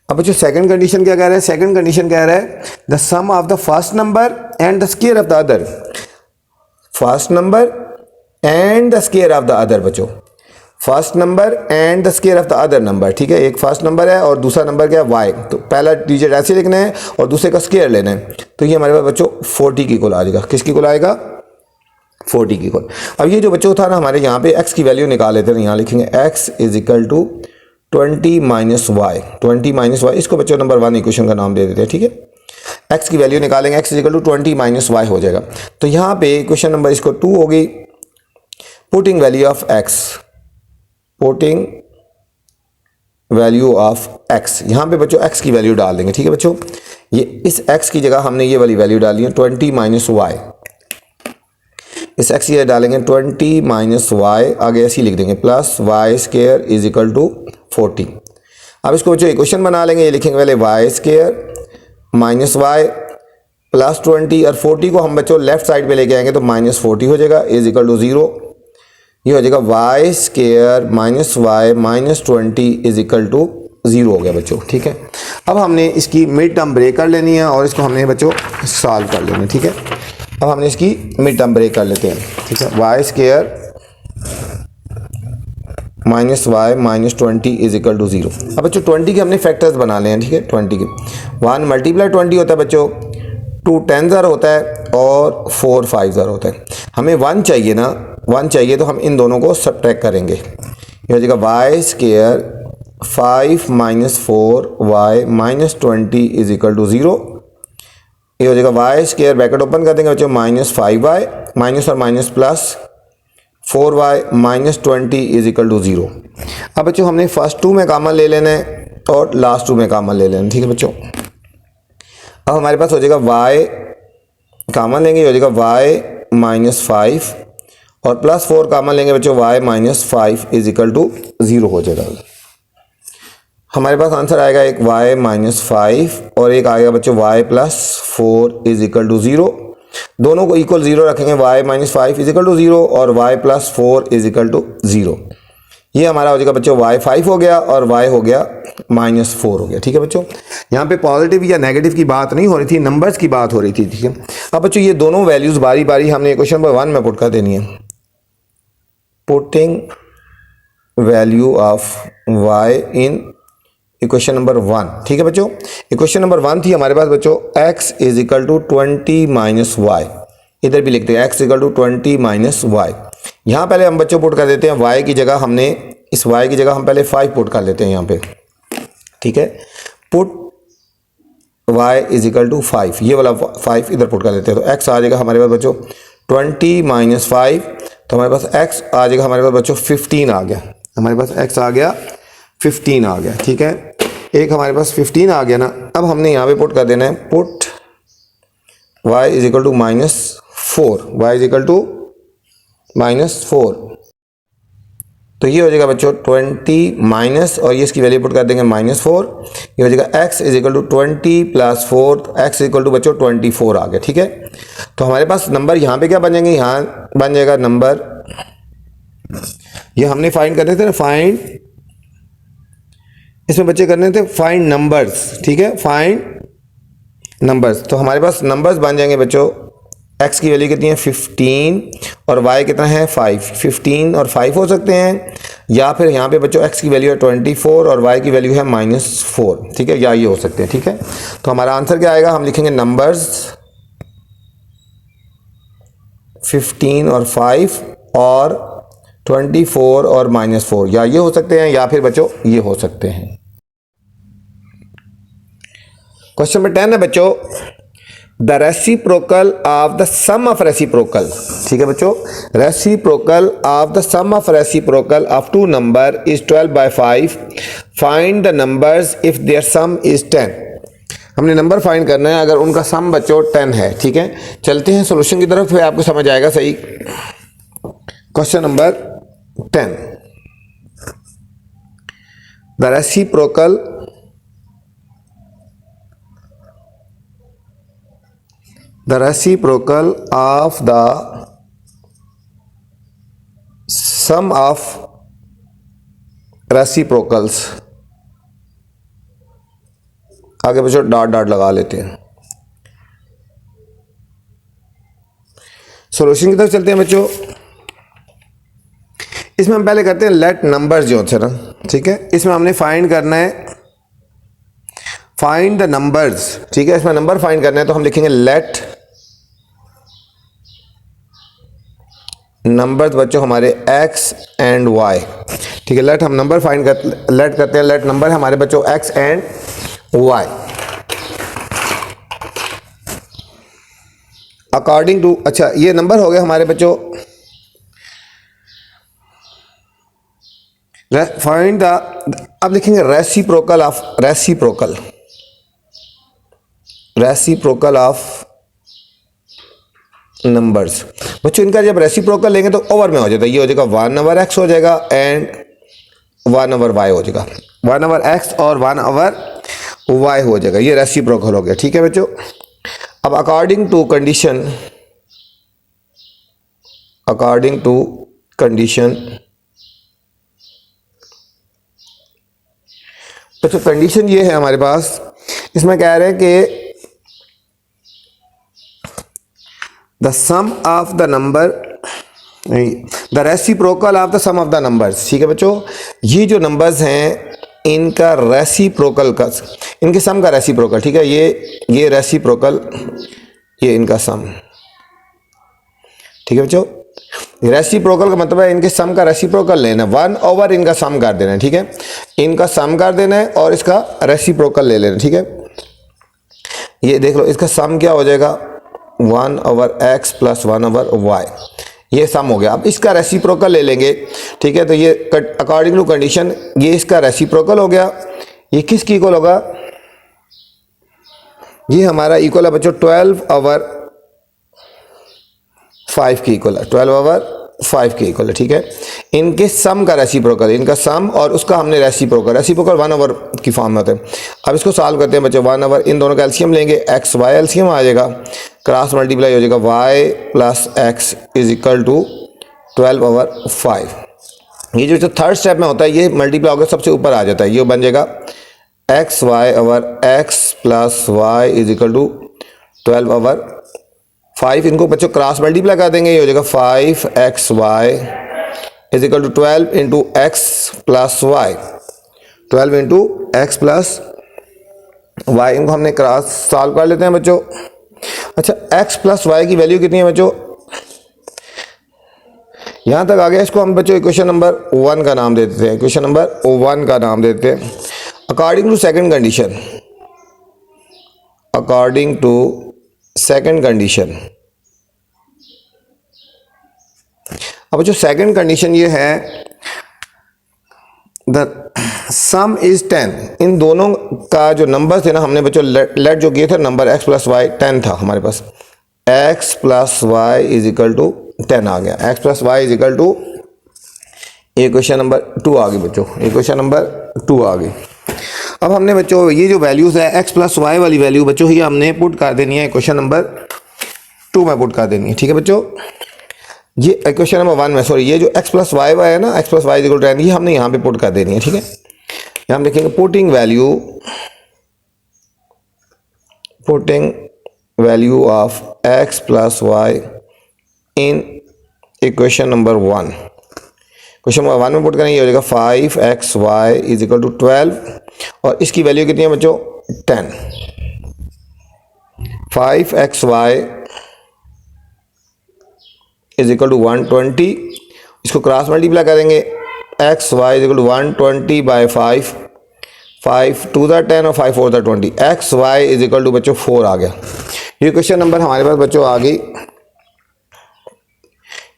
अब बच्चों सेकंड कंडीशन क्या कह रहा है, सेकंड कंडीशन कह रहा है the sum of the first number and the square of the other. First number and the square of the other बच्चों, first number and the square of the other number. ठीक है, एक first number है और दूसरा number क्या है y, तो पहला डिजिट ऐसे लिखना है और दूसरे का स्क्वायर लेना है। तो ये हमारे पास बच्चों 40 की इक्वल आ जाएगा। किसकी इक्वल आएगा, 40 की इक्वल। अब ये जो बच्चों था ना हमारे यहाँ पे x की वैल्यू निकाल लेते हैं, यहाँ लिखेंगे x is equal to 20 minus y, 20 minus y, इसको बच्चों नंबर 1 इक्वेशन का नाम दे देते हैं। ठीक है, x की वैल्यू निकालेंगे, x equal to 20 minus y हो जाएगा। तो यहाँ पे इक्वेशन नंबर इसको 2 होगी। Putting value of x, putting value of x, यहाँ पे बच्चों x की वैल्यू डाल देंगे। ठीक है बच्चों, ये इस x की जगह हमने ये वाली वैल्यू डाली है 20 माइनस वाई, इस x की डालेंगे 20 माइनस वाई, आगे ऐसे ही लिख देंगे plus y square is equal to 40। अब इसको बच्चों इक्वेशन बना लेंगे, ये लिखेंगे पहले y square minus y plus 20 और 40 को हम बच्चों लेफ्ट साइड पे लेके आएंगे तो माइनस 40 हो जाएगा इज इक्वल टू 0। ये हो जाएगा y square minus y minus 20 is equal to 0 हो गया बच्चों। ठीक है, अब हमने इसकी मिड टर्म ब्रेक कर लेनी है और इसको हमने बच्चों सॉल्व कर लेना है। ठीक है, अब हमने इसकी मिड टर्म ब्रेक कर लेते हैं। ठीक है, y square minus y minus 20 is equal to 0। अब बच्चों 20 के हमने फैक्टर्स बना लिए हैं। ठीक है, 20 के 1 मल्टीप्लाई 20 होता है बच्चों, 2 10 ज़र होता है और 4 5 ज़र होता है। हमें 1 चाहिए ना, 1 चाहिए तो हम इन दोनों को सब्ट्रैक्ट करेंगे। ये हो जाएगा y square 5 minus 4 y minus 20 is equal to 0। ये हो जाएगा वाई स्क्वायर ब्रैकेट ओपन कर देंगे बच्चों माइनस 5y माइनस और minus plus 4y minus 20 is equal to 0। अब बच्चों हमने फर्स्ट 2 में कॉमन ले लेना है और लास्ट 2 में कॉमन ले लेना है। ठीक है बच्चों, अब हमारे पास हो जाएगा y कॉमन लेंगे, हो जाएगा y माइनस 5 और प्लस 4 कॉमन लेंगे बच्चों y minus 5 is equal to 0 हो जाएगा। हमारे पास आंसर आएगा एक y माइनस 5 और एक आएगा बच्चों y plus 4 is equal to 0। दोनों को इक्वल 0 रखेंगे, y minus 5 is equal to 0 और y plus 4 is equal to 0। ये हमारा हो जाएगा बच्चों y 5 हो गया और y हो गया माइनस 4 हो गया। ठीक है बच्चों, यहाँ पे पॉजिटिव या नेगेटिव की बात नहीं हो रही थी, नंबर्स की बात हो रही थी। ठीक है, अब बच्चों ये दोनों वैल्यूज बारी बारी हमने क्वेश्चन नंबर 1 में पुट कर देनी है। Putting value of y in equation number 1। ठीक है बच्चों, इक्वेशन नंबर 1 थी हमारे पास बच्चों x is equal to 20 minus y, इधर भी लिखते हैं x equal to 20 minus y. यहाँ पहले हम बच्चों पुट कर देते हैं y की जगह, हमने इस y की जगह हम पहले 5 पुट कर लेते हैं यहाँ पे। ठीक है, put y is equal to 5, ये वाला 5 इधर पुट कर लेते हैं तो x आ जाएगा हमारे पास बच्चों 20 माइनस 5, तो हमारे पास x आ जाएगा हमारे पास बच्चों 15 आ गया, हमारे पास x आ गया 15 आ गया। ठीक है, एक हमारे पास 15 आ गया ना। अब हमने यहाँ पे पुट कर देना है put y is equal to minus 4, y is equal to minus 4, तो ये हो जाएगा बच्चों 20 माइनस और ये इसकी वैल्यू पुट कर देंगे माइनस 4। ये हो जाएगा x is equal to 20 plus 4, x equal to बच्चों 24 आ गया। ठीक है, तो हमारे पास नंबर यहाँ पे क्या बन जाएंगे, यहाँ बन जाएगा नंबर, ये हमने फाइंड करने थे ना, फाइंड, इसमें बच्चे करने थे फाइंड नंबर्स। ठीक है, फाइंड नंबर्स, तो हमारे पास नंबर्स बन जाएंगे बच्चों, x की वैल्यू कितनी है 15 और y कितना है 5, 15 और 5 हो सकते हैं, या फिर यहाँ पे बच्चों x की वैल्यू है 24 और y की वैल्यू है -4। ठीक है, या ये हो सकते हैं। ठीक है, तो हमारा आंसर क्या आएगा, हम लिखेंगे नंबर्स 15 और 5 और 24 और -4, या ये हो सकते हैं या फिर बच्चों ये हो सकते हैं। क्वेश्चन नंबर 10 है बच्चों, the reciprocal of the sum of reciprocal. ठीक है बच्चों, reciprocal of the sum of reciprocal of 2 number is 12/5, find the numbers if their sum is 10। हमने नंबर फाइंड करना है अगर उनका सम बच्चों 10 है। ठीक है, चलते हैं सॉल्यूशन की तरफ, फिर आपको समझ आएगा सही। Question number 10, the reciprocal of the sum of reciprocals, आगे बच्चों डॉट डॉट लगा लेते हैं। सॉल्यूशन की तरफ चलते हैं बच्चों। इसमें हम पहले करते हैं लेट नंबर्स जो होते हैं ना, ठीक है, इसमें हमने फाइंड करना है, फाइंड द नंबर्स। ठीक है, इसमें नंबर फाइंड करना है तो हम लिखेंगे लेट नंबर्स बच्चों हमारे x एंड y। ठीक है, लेट हम नंबर फाइंड लेट करते हैं, लेट नंबर हमारे बच्चों x and y according to. अच्छा, ये नंबर हो गए हमारे बच्चों। फाइंड द, अब लिखेंगे reciprocal of, reciprocal of numbers. बच्चों इनका जब रेसिप्रोकल लेंगे तो ओवर में हो जाता है, ये हो जाएगा 1/x हो जाएगा एंड 1/y हो जाएगा, 1/x और 1/y हो जाएगा, ये रेसिप्रोकल हो गया। ठीक है बच्चों, अब अकॉर्डिंग टू कंडीशन, बच्चों कंडीशन ये है हमारे पास, इसमें कह रहे हैं कि the sum of the number, the reciprocal of the sum of the numbers. ठीक है बच्चों, ये जो नंबर्स हैं इनका रेसिप्रोकल का, इनके सम का रेसिप्रोकल। ठीक है, ये रेसिप्रोकल, ये इनका सम। ठीक है बच्चों, रेसिप्रोकल का मतलब है इनके सम का रेसिप्रोकल लेना, 1/, इनका सम कर देना है। ठीक है, इनका सम कर देना है और इसका रेसिप्रोकल ले लेना। ठीक है, ये देख लो, इसका सम क्या हो जाएगा, 1/x + 1/y, ये सम हो गया। अब इसका रेसिप्रोकल ले लेंगे। ठीक है, तो ये अकॉर्डिंग टू कंडीशन ये इसका रेसिप्रोकल हो गया। ये किसकी इक्वल होगा, ये हमारा इक्वल है बच्चों 12/5 की इक्वल है, 12/5 की इक्वल है। ठीक है, इनके सम का रेसिप्रोकल, इनका सम और उसका हमने रेसिप्रोकल 1/, की फॉर्म में होता है। अब इसको सॉल्व करते हैं बच्चों, 1/, इन दोनों का एलसीएम लेंगे, x y एलसीएम आ जाएगा, क्रॉस मल्टीप्लाई हो जाएगा, y + x = 12/5। ये जो थर्ड स्टेप में होता है ये मल्टीप्लाई होकर सबसे ऊपर आ जाता है, ये बन जाएगा xy/x + y = 12/5। इनको बच्चों क्रॉस मल्टीप्लाई कर देंगे, ये हो जाएगा 5xy = 12 × x + y, 12 × x + y। इनको हमने क्रॉस सॉल्व कर लेते हैं बच्चों। अच्छा, x + y की वैल्यू कितनी है बच्चों, यहां तक आ गया। इसको हम बच्चों इक्वेशन नंबर 1 का नाम दे देते हैं, इक्वेशन नंबर 1 का नाम देते हैं। अकॉर्डिंग टू सेकंड कंडीशन, अब जो सेकंड कंडीशन ये है, द सम इज 10। इन दोनों का जो नंबर थे ना, हमने बच्चों लेट जो किए थे नंबर x + y 10 था हमारे पास, x + y = 10 आ गया, x + y = ये क्वेश्चन नंबर 2 आ गई बच्चों, ये क्वेश्चन नंबर 2 आ गई। अब हमने बच्चों ये जो वैल्यूज है x + y वाली वैल्यू बच्चों ये हमने पुट कर देनी है क्वेश्चन नंबर 2 में पुट कर देनी है। ठीक है बच्चों, ये क्वेश्चन नंबर 1 में, सॉरी, ये जो x + y है ना, x + y = 10, ये हमने यहाँ पे पुट कर देनी है। ठीक है, यहाँ हम लिखेंगे putting value of x + y in equation number 1। Question number 1 में पुट करेंगे, ये हो जाएगा 5xy = 12 और इसकी वैल्यू कितनी है बच्चों, 10। 5xy = 120, इसको क्रॉस मल्टीप्लाई करेंगे, xy = 120/5, 5 2 × 10 और 5 4 × 20, xy = बच्चों 4 आ गया। ये क्वेश्चन नंबर हमारे पास बच्चों आ गई,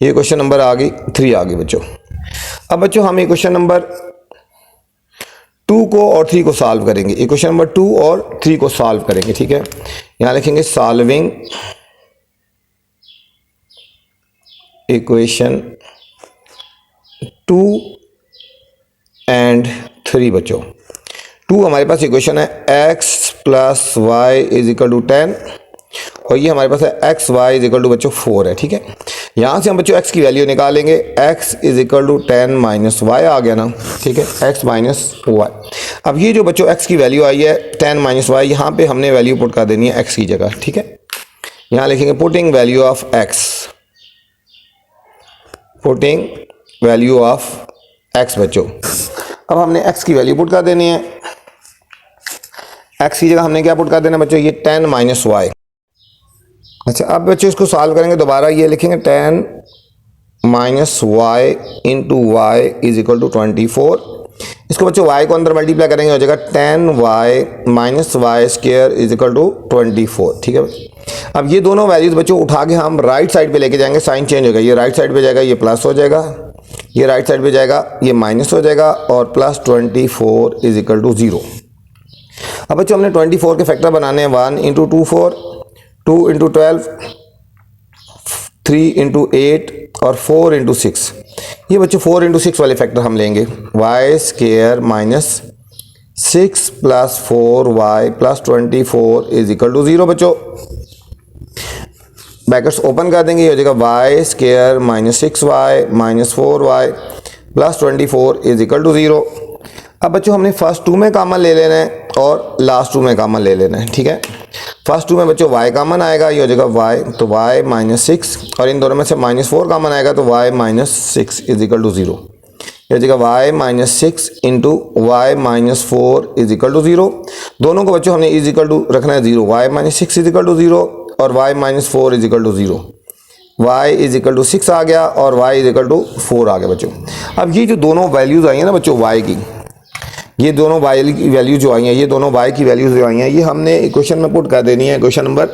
ये क्वेश्चन नंबर आ गई 3 आ गई बच्चों। अब बच्चों हम क्वेश्चन नंबर 2 को और 3 को सॉल्व करेंगे। इक्वेशन नंबर 2 और 3 को सॉल्व करेंगे, ठीक है। यहाँ लिखेंगे सॉल्विंग इक्वेशन 2 एंड 3 बच्चों। 2 हमारे पास इक्वेशन है x plus y is equal to 10 और ये हमारे पास है x y is equal to बच्चों 4 है, ठीक है। यहाँ से हम बच्चों x की वैल्यू निकालेंगे, x is equal to 10 minus y आ गया ना, ठीक है, x माइनस वाई। अब ये जो बच्चों x की वैल्यू आई है 10 माइनस वाई, यहाँ पे हमने वैल्यू पुट कर देनी है x की जगह, ठीक है। यहाँ लिखेंगे putting value of x, putting value of x बच्चों। अब हमने x की वैल्यू पुट कर देनी है, x की जगह हमने क्या पुट कर देना बच्चों, ये 10 माइनस वाई। अच्छा, अब बच्चों इसको सॉल्व करेंगे दोबारा, ये लिखेंगे 10 minus y into y is equal to 24। इसको बच्चों y को अंदर मल्टीप्लाई करेंगे, हो जाएगा 10y minus y square is equal to 24, ठीक है। अब ये दोनों वैल्यूज बच्चों उठा के हम राइट साइड पे लेके जाएंगे, साइन चेंज होगा, ये राइट साइड पे जाएगा, ये प्लस हो जाएगा, ये राइट साइड पे जाएगा, ये माइनस हो जाएगा और प्लस 24 इज इक्वल टू 0। अब बच्चों हमने 24 के फैक्टर बनाने हैं, 1 इंटू 2 4, 2 इंटू 12, 3 इंटू 8 और 4 इंटू 6। ये बच्चों 4 इंटू 6 वाले फैक्टर हम लेंगे, y square minus 6 plus 4y plus 24 is equal to 0 बच्चों। ब्रैकेट्स ओपन कर देंगे, ये हो जाएगा y square minus 6y minus 4y plus 24 is equal to 0। अब बच्चों हमने फर्स्ट 2 में कॉमन ले लेना है और लास्ट 2 में कॉमन ले लेना है, ठीक है। फर्स्ट 2 में बच्चों y कॉमन आएगा, ये हो जाएगा y, तो y माइनस 6 और इन दोनों में से माइनस 4 कॉमन आएगा तो y minus 6 is equal to 0। ये हो जाएगा y minus 6 into y minus 4 is equal to 0। दोनों को बच्चों हमने इज इक्वल टू रखना है 0, y minus 6 is equal to 0 और y minus 4 is equal to 0। y is equal to 6 आ गया और y इज इक्वल टू 4 आ गया बच्चों। अब ये जो दोनों वैल्यूज आई हैं ना बच्चों y की, ये दोनों y की वैल्यू जो आई हैं, ये दोनों y की वैल्यूज जो आई हैं, ये हमने इक्वेशन में पुट कर देनी है। इक्वेशन नंबर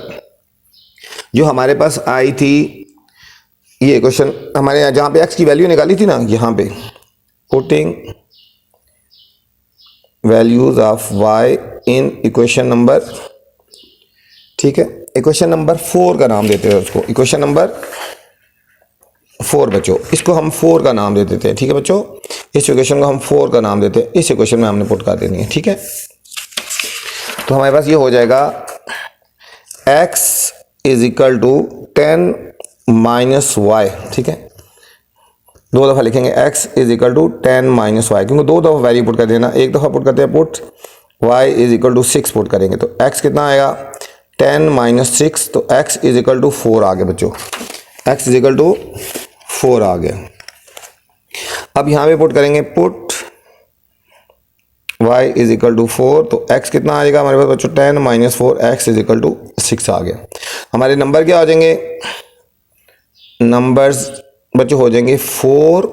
जो हमारे पास आई थी, ये इक्वेशन हमारे यहाँ जहाँ पे x की वैल्यू निकाली थी ना, यहाँ पे putting values of y in equation number, ठीक है, इक्वेशन नंबर 4 का नाम देते हैं उसको, इक्वेशन नंबर 4 बच्चों, इसको हम 4 का नाम दे देते हैं, ठीक है बच्चों। इस इक्वेशन को हम 4 का नाम देते हैं, इस इक्वेशन में हमने पुट कर देनी है, ठीक है। तो हमारे पास ये हो जाएगा x is equal to 10 minus y, ठीक है। 2 दफ़ा लिखेंगे x is equal to 10 minus y, क्योंकि 2 दफ़ा वैल्यू पुट कर देना, एक दफ़ा पुट करते हैं put y is equal to 6 put करेंगे तो x कितना आएगा 10 माइनस 6, तो x इज इक्वल टू 4 आ गया बच्चों, x इज इक्वल टू 4 आ गया। अब यहाँ पे पुट करेंगे put y is equal to 4, तो x कितना आ जाएगा हमारे पास बच्चों 10 minus 4, x is equal to 6 आ गया। हमारे नंबर क्या हो जाएंगे, नंबर्स बच्चों हो जाएंगे 4,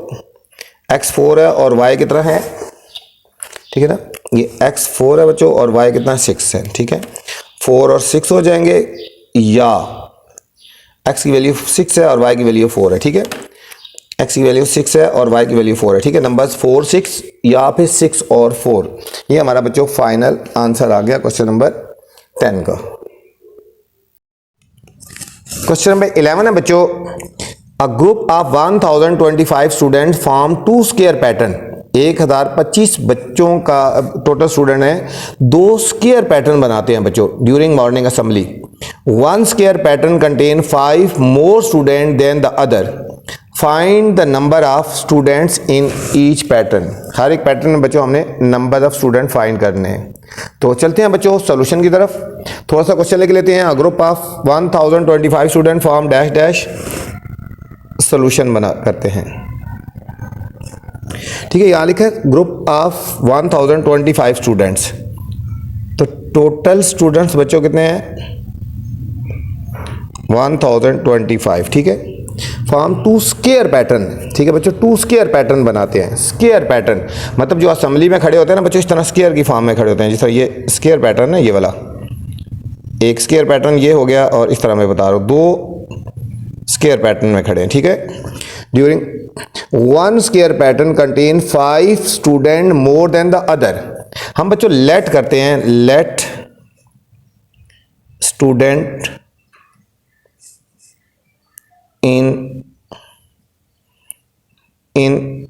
x 4 है और y कितना है, ठीक है ना, ये x 4 है बच्चों और y कितना 6 है, ठीक है। 4 और 6 हो जाएंगे, या x की वैल्यू 6 है और y की वैल्यू 4 है, ठीक है। x की वैल्यू 6 है और y की वैल्यू 4 है, ठीक है। नंबर्स 4 6 या फिर 6 और 4, ये हमारा बच्चों फाइनल आंसर आ गया क्वेश्चन नंबर 10 का। क्वेश्चन नंबर 11 है बच्चों, a group of 1025 student form 2 square pattern, 1025 बच्चों का टोटल स्टूडेंट है, 2 स्क्वायर पैटर्न बनाते हैं बच्चों during morning assembly. 1 square pattern contain 5 more student than the other, find the number of students in each pattern. हर एक पैटर्न में बच्चों हमने नंबर ऑफ स्टूडेंट फाइंड करने हैं। तो चलते हैं बच्चों सोल्यूशन की तरफ। थोड़ा सा क्वेश्चन लिख लेते हैं, group of 1025 student form dash dash, solution बना करते हैं, ठीक है। यहाँ लिखा है ग्रुप ऑफ 1025 स्टूडेंट्स, तो टोटल स्टूडेंट्स बच्चों कितने हैं 1025, ठीक है। फॉर्म 2 स्क्वायर पैटर्न, ठीक है बच्चों, 2 स्क्वायर पैटर्न बनाते हैं। स्क्वायर पैटर्न मतलब जो असेंबली में खड़े होते हैं ना बच्चों, इस तरह स्क्वायर की फॉर्म में खड़े होते हैं, जिस तरह ये स्क्वायर पैटर्न है, ये वाला एक स्क्वायर पैटर्न ये हो गया, और इस तरह मैं बता रहा हूँ 2 स्क्वायर पैटर्न में खड़े हैं, ठीक है। During one square pattern contain 5 student more than the other. हम बच्चों लेट करते हैं, let student in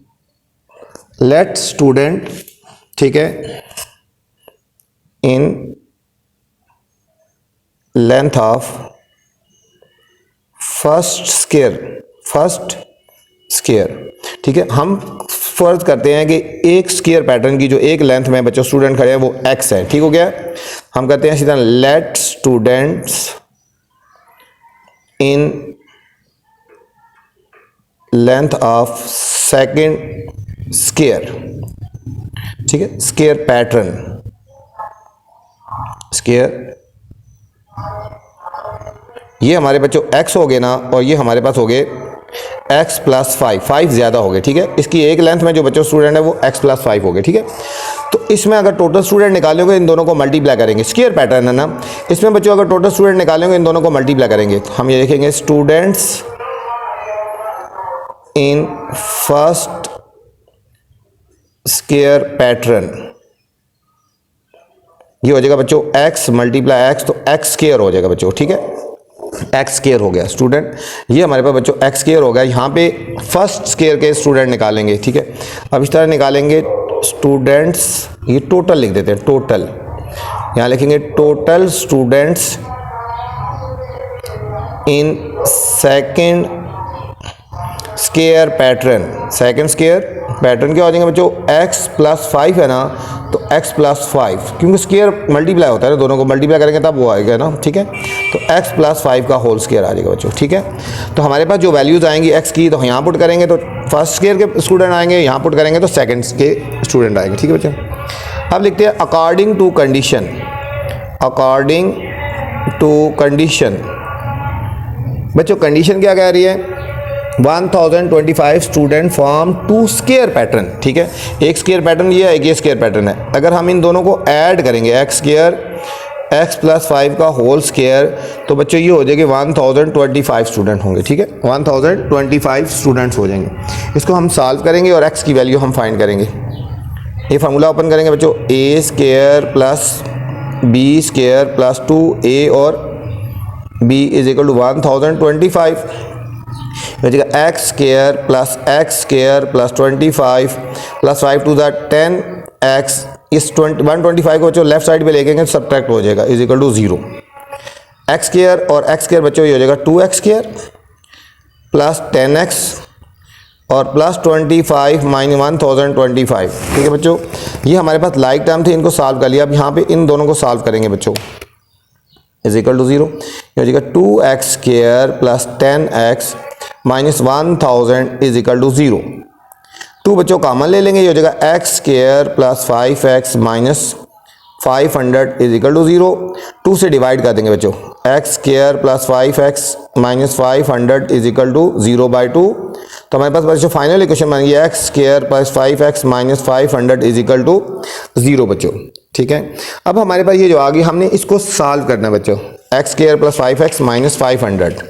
let student, ठीक है, in length of first square, ठीक है। हम फर्ज करते हैं कि एक स्क्वायर पैटर्न की जो एक लेंथ में बच्चों स्टूडेंट खड़े हैं वो x है, ठीक हो गया। हम कहते हैं सीधा let students in length of second square, ठीक है, स्क्वायर पैटर्न, स्क्वायर, ये हमारे बच्चों x हो गए ना, और ये हमारे पास हो गए x प्लस 5 ज़्यादा हो गए, ठीक है। इसकी एक लेंथ में जो बच्चों स्टूडेंट है वो x प्लस 5 हो गए, ठीक है। तो इसमें अगर टोटल स्टूडेंट निकालोगे इन दोनों को मल्टीप्लाई करेंगे, स्क्वायर पैटर्न है ना, इसमें बच्चों अगर टोटल स्टूडेंट निकालेंगे इन दोनों को मल्टीप्लाई करेंगे तो हम ये लिखेंगे students in first square pattern, ये हो जाएगा बच्चों x मल्टीप्लाई x, तो x स्क्वायर हो जाएगा बच्चों, ठीक है, x स्क्वायर हो गया स्टूडेंट। ये हमारे पास बच्चों x स्क्वायर हो गया। यहाँ पे फर्स्ट स्क्वायर के स्टूडेंट निकालेंगे, ठीक है। अब इस तरह निकालेंगे स्टूडेंट्स, ये टोटल लिख देते हैं, टोटल, यहाँ लिखेंगे total students in second square pattern. Second square pattern क्या हो जाएंगे बच्चों, x प्लस 5 है ना, तो x प्लस 5, क्योंकि स्क्वायर मल्टीप्लाई होता है ना, दोनों को मल्टीप्लाई करेंगे तब वो आएगा ना, ठीक है। तो x प्लस 5 का होल स्क्वायर आ जाएगा बच्चों, ठीक है। तो हमारे पास जो वैल्यूज़ आएंगी x की, तो यहाँ पुट करेंगे तो फर्स्ट स्क्वायर के स्टूडेंट आएंगे, यहाँ पुट करेंगे तो सेकंड के स्टूडेंट आएंगे, ठीक है बच्चों। अब लिखते हैं according to condition, according to condition, बच्चों कंडीशन क्या कह रही है, 1025 स्टूडेंट फॉर्म 2 स्क्वायर पैटर्न, ठीक है। एक स्क्वायर पैटर्न ये है, एक ये स्क्वायर पैटर्न है। अगर हम इन दोनों को ऐड करेंगे x स्क्वायर x प्लस 5 का होल स्क्वायर, तो बच्चों ये हो जाएगी 1025 स्टूडेंट होंगे, ठीक है, 1025 स्टूडेंट्स हो जाएंगे। इसको हम सॉल्व करेंगे और x की वैल्यू हम फाइंड करेंगे। ये फार्मूला ओपन करेंगे बच्चों, a square plus b square plus 2a और b is equal to 1025, x square plus x square plus 25 plus 5 to the 10x, इस 125 को बच्चों लेफ्ट साइड पे लेके सब्ट्रैक्ट हो जाएगा, is equal to 0। x square और x स्क्वायर बच्चों ये हो जाएगा 2x स्क्वायर प्लस 10x और प्लस 25 माइनस 1025, ठीक है बच्चों। ये हमारे पास लाइक टर्म थे, इनको सॉल्व कर लिया। अब यहाँ पे इन दोनों को सॉल्व करेंगे बच्चों, इज इक्वल टू 0, ये हो जाएगा 2x square plus 10x minus 1000 is equal to 0। 2 बच्चों कॉमन ले लेंगे, ये हो जाएगा x square plus 5x minus 500 is equal to 0। 2 से डिवाइड कर देंगे बच्चों, x square plus 5x minus 500 is equal to 0/2। तो हमारे पास बच्चों फाइनल इक्वेशन बन गया x square plus 5x minus 500 is equal to 0 बच्चों, ठीक है। अब हमारे पास ये जो आ गई, हमने इसको सॉल्व करना है बच्चों, x square plus 5x minus 500,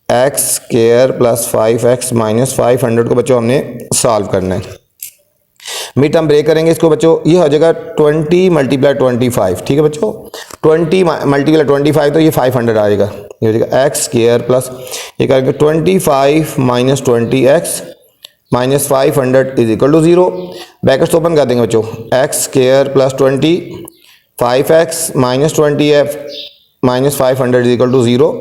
x square plus 5x minus 500 को बच्चों हमने सॉल्व करना है। मिड टर्म ब्रेक करेंगे इसको बच्चों, ये हो जाएगा 20 मल्टीप्लाई 25, ठीक है बच्चों। 20 मल्टीप्लाई 25 तो ये 500 आ जाएगा, ये हो जाएगा x स्क्वायर प्लस ये करेंगे 25 minus 20x minus 500 is equal to 0। Brackets open कर देंगे बच्चों, x square plus 25x minus 20f minus 500 is equal to 0।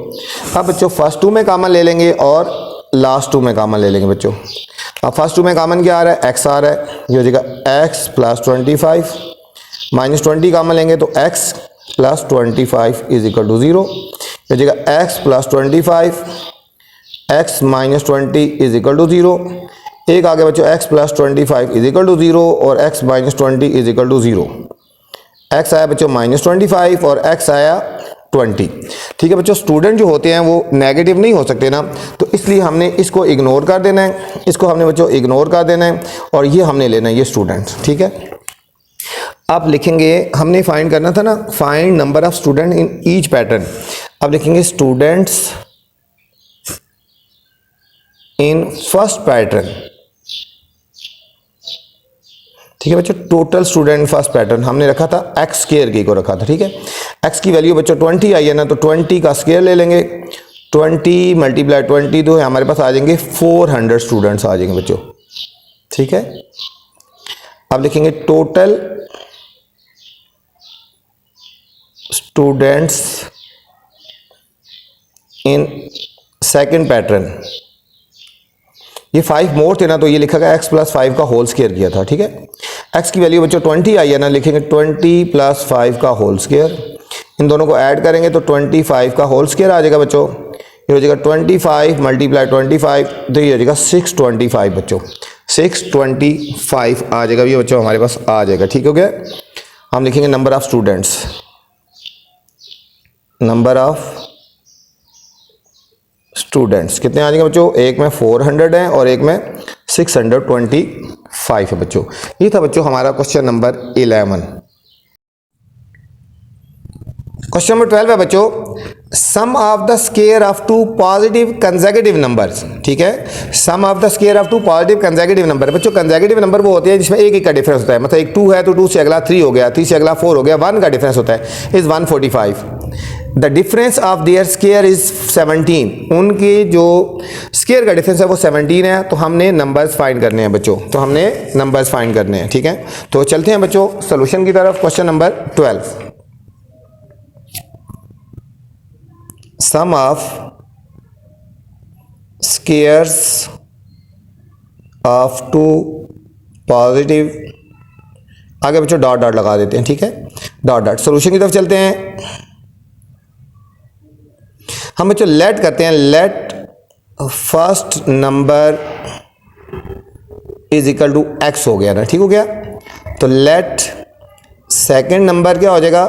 अब बच्चों फर्स्ट 2 में कॉमन ले लेंगे और लास्ट 2 में कॉमन ले लेंगे बच्चों। अब फर्स्ट 2 में कॉमन क्या आ रहा है, x आ रहा है, ये हो जाएगा x प्लस 25 माइनस 20 कॉमन लेंगे तो x plus 25 is equal to 0। ये हो जाएगा x plus 25 x minus 20 is equal to 0। एक आगे बच्चों x plus 25 is equal to 0 और x minus 20 is equal to 0। x आया बच्चों माइनस 25 और x आया 20, ठीक है बच्चों। स्टूडेंट जो होते हैं वो नेगेटिव नहीं हो सकते ना, तो इसलिए हमने इसको इग्नोर कर देना है, इसको हमने बच्चों इग्नोर कर देना है और ये हमने लेना है ये स्टूडेंट, ठीक है। अब लिखेंगे, हमने फाइंड करना था ना, find number of student in each pattern. अब लिखेंगे स्टूडेंट्स इन फर्स्ट पैटर्न, ठीक है बच्चों। टोटल स्टूडेंट फर्स्ट पैटर्न हमने रखा था एक्स स्क्वायर की को रखा था, ठीक है। एक्स की वैल्यू बच्चों 20 आई है ना, तो 20 का स्क्वायर ले लेंगे, 20 मल्टीप्लाई 20 तो हमारे पास आ जाएंगे 400 स्टूडेंट्स आ जाएंगे बच्चों, ठीक है। अब लिखेंगे total students in second pattern. ये 5 मोर थे ना, तो ये लिखा गया x + 5 का होल स्क्वायर किया था, ठीक है। x की वैल्यू बच्चों 20 आई है ना, लिखेंगे 20 + 5 का होल स्क्वायर। इन दोनों को ऐड करेंगे तो 25 का होल स्क्वायर आ जाएगा बच्चों। ये हो जाएगा 25 मल्टीप्लाई 25, तो ये हो जाएगा 625 बच्चों, 625 आ जाएगा ये बच्चों हमारे पास आ जाएगा, ठीक हो गया। हम लिखेंगे number of students, number of students कितने आ जाएंगे बच्चों, एक में 400 है और एक में 625 है बच्चों। ये था बच्चों हमारा क्वेश्चन नंबर 11। क्वेश्चन नंबर 12 है बच्चों, sum of the square of two positive consecutive numbers, ठीक है। Sum of the square of two positive consecutive number बच्चों, कंसेक्यूटिव नंबर वो होते हैं जिसमें एक का डिफरेंस होता है, मतलब एक 2 है तो 2 से अगला 3 हो गया, 3 से अगला 4 हो गया, 1 का डिफरेंस होता है, is 145। The difference of their square is 17, उनके जो स्क्वायर का डिफरेंस है वो 17 है। तो हमने नंबर्स फाइंड करने हैं बच्चों, तो हमने नंबर्स फाइंड करने हैं, ठीक है। तो चलते हैं बच्चों सॉल्यूशन की तरफ। Question number 12, sum of squares of two positive, आगे बच्चों डॉट डॉट लगा देते हैं, ठीक है, डॉट डॉट। सॉल्यूशन की तरफ चलते हैं। हम बच्चों लेट करते हैं, let first number is equal to x हो गया ना, ठीक हो गया। तो लेट सेकंड नंबर क्या हो जाएगा,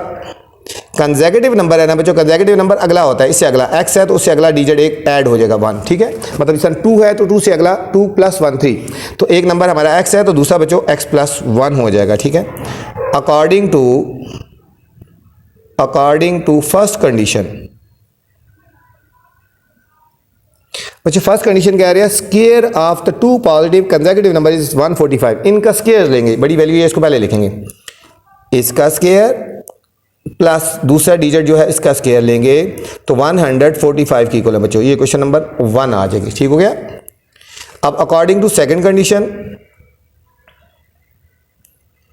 कंसेक्यूटिव नंबर है ना बच्चों, कंसेक्यूटिव नंबर अगला होता है, इससे अगला x है तो उससे अगला डिजिट एक ऐड हो जाएगा 1, ठीक है। मतलब इस 2 है तो 2 से अगला 2 + 1 3, तो एक नंबर हमारा x है तो दूसरा बच्चों x + 1 हो जाएगा, ठीक है। अकॉर्डिंग टू फर्स्ट कंडीशन बच्चों, फर्स्ट कंडीशन कह रहे हैं square of the two positive consecutive number is 145। इनका स्क्वायर लेंगे, बड़ी वैल्यू है इसको पहले लिखेंगे, इसका स्क्वायर प्लस दूसरा डिजिट जो है इसका स्क्वायर लेंगे तो 145 की इक्वल है बच्चों। ये क्वेश्चन नंबर 1 आ जाएगी, ठीक हो गया। अब according to second condition,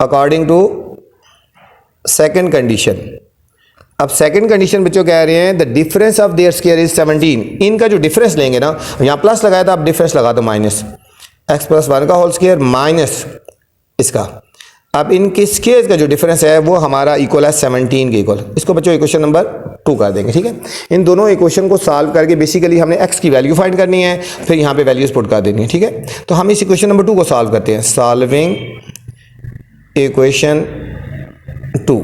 according to second condition, अब सेकंड कंडीशन बच्चों कह रहे हैं the difference of their square is 17। इनका जो डिफरेंस लेंगे ना, यहाँ प्लस लगाया था, अब डिफरेंस लगा दो माइनस, x + 1 का होल स्क्वायर माइनस इसका। अब इनके स्क्वायर का जो डिफरेंस है वो हमारा इक्वल है 17 के इक्वल। इसको बच्चों इक्वेशन नंबर 2 कर देंगे, ठीक है। इन दोनों इक्वेशन को सॉल्व करके बेसिकली हमने x की वैल्यू फाइंड करनी है, फिर यहाँ पे वैल्यूज पुट कर देनी है, ठीक है। तो हम इस इक्वेशन नंबर 2 को सॉल्व करते हैं, सॉल्विंग इक्वेशन 2,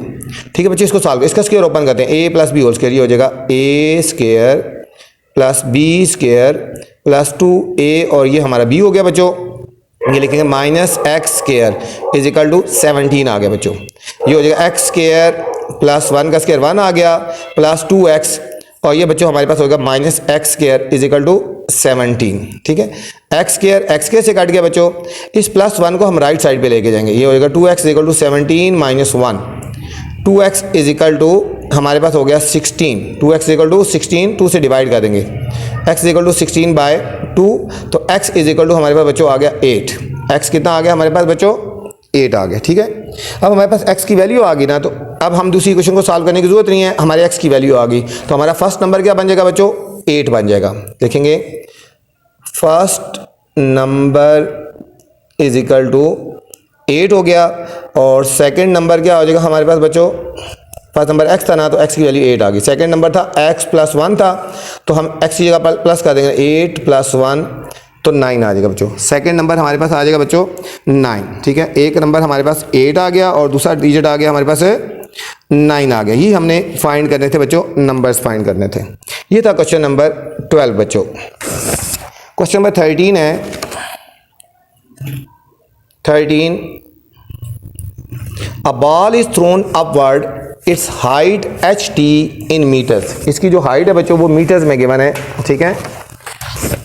ठीक है बच्चों। इसको सॉल्व, इसका स्क्वायर ओपन करते हैं, a + b होल स्क्वायर, ये हो जाएगा a² + b² + 2a और ये हमारा b हो गया बच्चों। ये लिखेंगे -x² इज इक्वल टू 17 आ गया बच्चों। ये हो जाएगा x² + 1 का स्क्वायर 1 आ गया प्लस 2x और ये बच्चों हमारे पास होगा -x² इज इक्वल टू 17, ठीक है। x² से कट गया बच्चों, इस +1 को हम राइट साइड पे लेके जाएंगे, ये हो जाएगा 2x is equal to 17 - 1, 2x is equal to हमारे पास हो गया 16, 2x इक्वल टू 16, 2 से डिवाइड कर देंगे, x इक्वल टू 16/2, तो x इज इक्वल टू हमारे पास बच्चों आ गया 8। x कितना आ गया हमारे पास बच्चों, 8 आ गया, ठीक है। अब हमारे पास x की वैल्यू आ गई ना, तो अब हम दूसरी इक्वेशन को सॉल्व करने की जरूरत नहीं है, हमारे x की वैल्यू आ गई, तो हमारा फर्स्ट नंबर क्या बन जाएगा बच्चों, 8 बन जाएगा। देखेंगे first number is equal to 8 हो गया और सेकंड नंबर क्या हो जाएगा हमारे पास बच्चों, फर्स्ट नंबर x था ना तो x की वैल्यू 8 आ गई, सेकंड नंबर था x + 1 था तो हम x की जगह प्लस कर देंगे, 8 + 1 तो 9 आ जाएगा बच्चों। सेकंड नंबर हमारे पास आ जाएगा बच्चों 9, ठीक है। एक नंबर हमारे पास 8 आ गया और दूसरा डिजिट आ गया हमारे पास 9 आ गया। ये हमने फाइंड करने थे बच्चों, नंबर्स फाइंड करने थे। ये था क्वेश्चन नंबर 12 बच्चों। क्वेश्चन नंबर 13 है, 13 a ball is thrown upward, its height ht in metres. इसकी जो हाइट है बच्चों वो मीटर्स में गिवन है, ठीक है।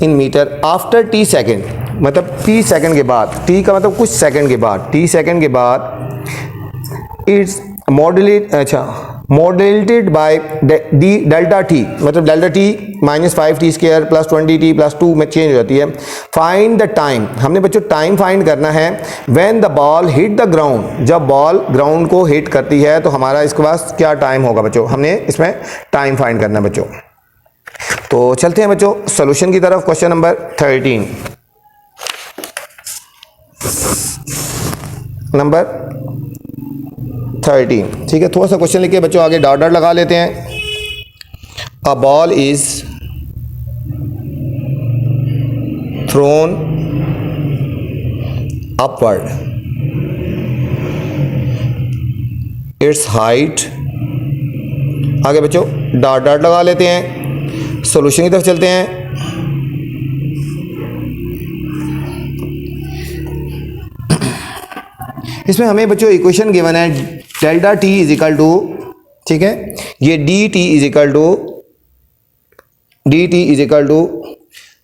In metre after T second, मतलब टी सेकेंड के बाद, टी का मतलब कुछ सेकेंड के बाद, टी सेकेंड के बाद its modulated by D delta T, मतलब डेल्टा टी -5t² + 20t + 2 में चेंज हो जाती है। फाइंड द टाइम, हमने बच्चों टाइम फाइंड करना है when the ball hit the ground, जब बॉल ग्राउंड को हिट करती है तो हमारा इसके पास क्या टाइम होगा बच्चों, हमने इसमें टाइम फाइंड करना है बच्चों। तो चलते हैं बच्चों सॉल्यूशन की तरफ। क्वेश्चन नंबर 13, नंबर 13, ठीक है। थोड़ा सा क्वेश्चन लिखिए बच्चों, आगे डॉट डॉट लगा लेते हैं। अ ball is thrown upward, its height, आगे बच्चों डॉट डॉट लगा लेते हैं। सॉल्यूशन की तरफ चलते हैं। इसमें हमें बच्चों इक्वेशन गिवन है delta T is equal to, ठीक है, ये D T is equal to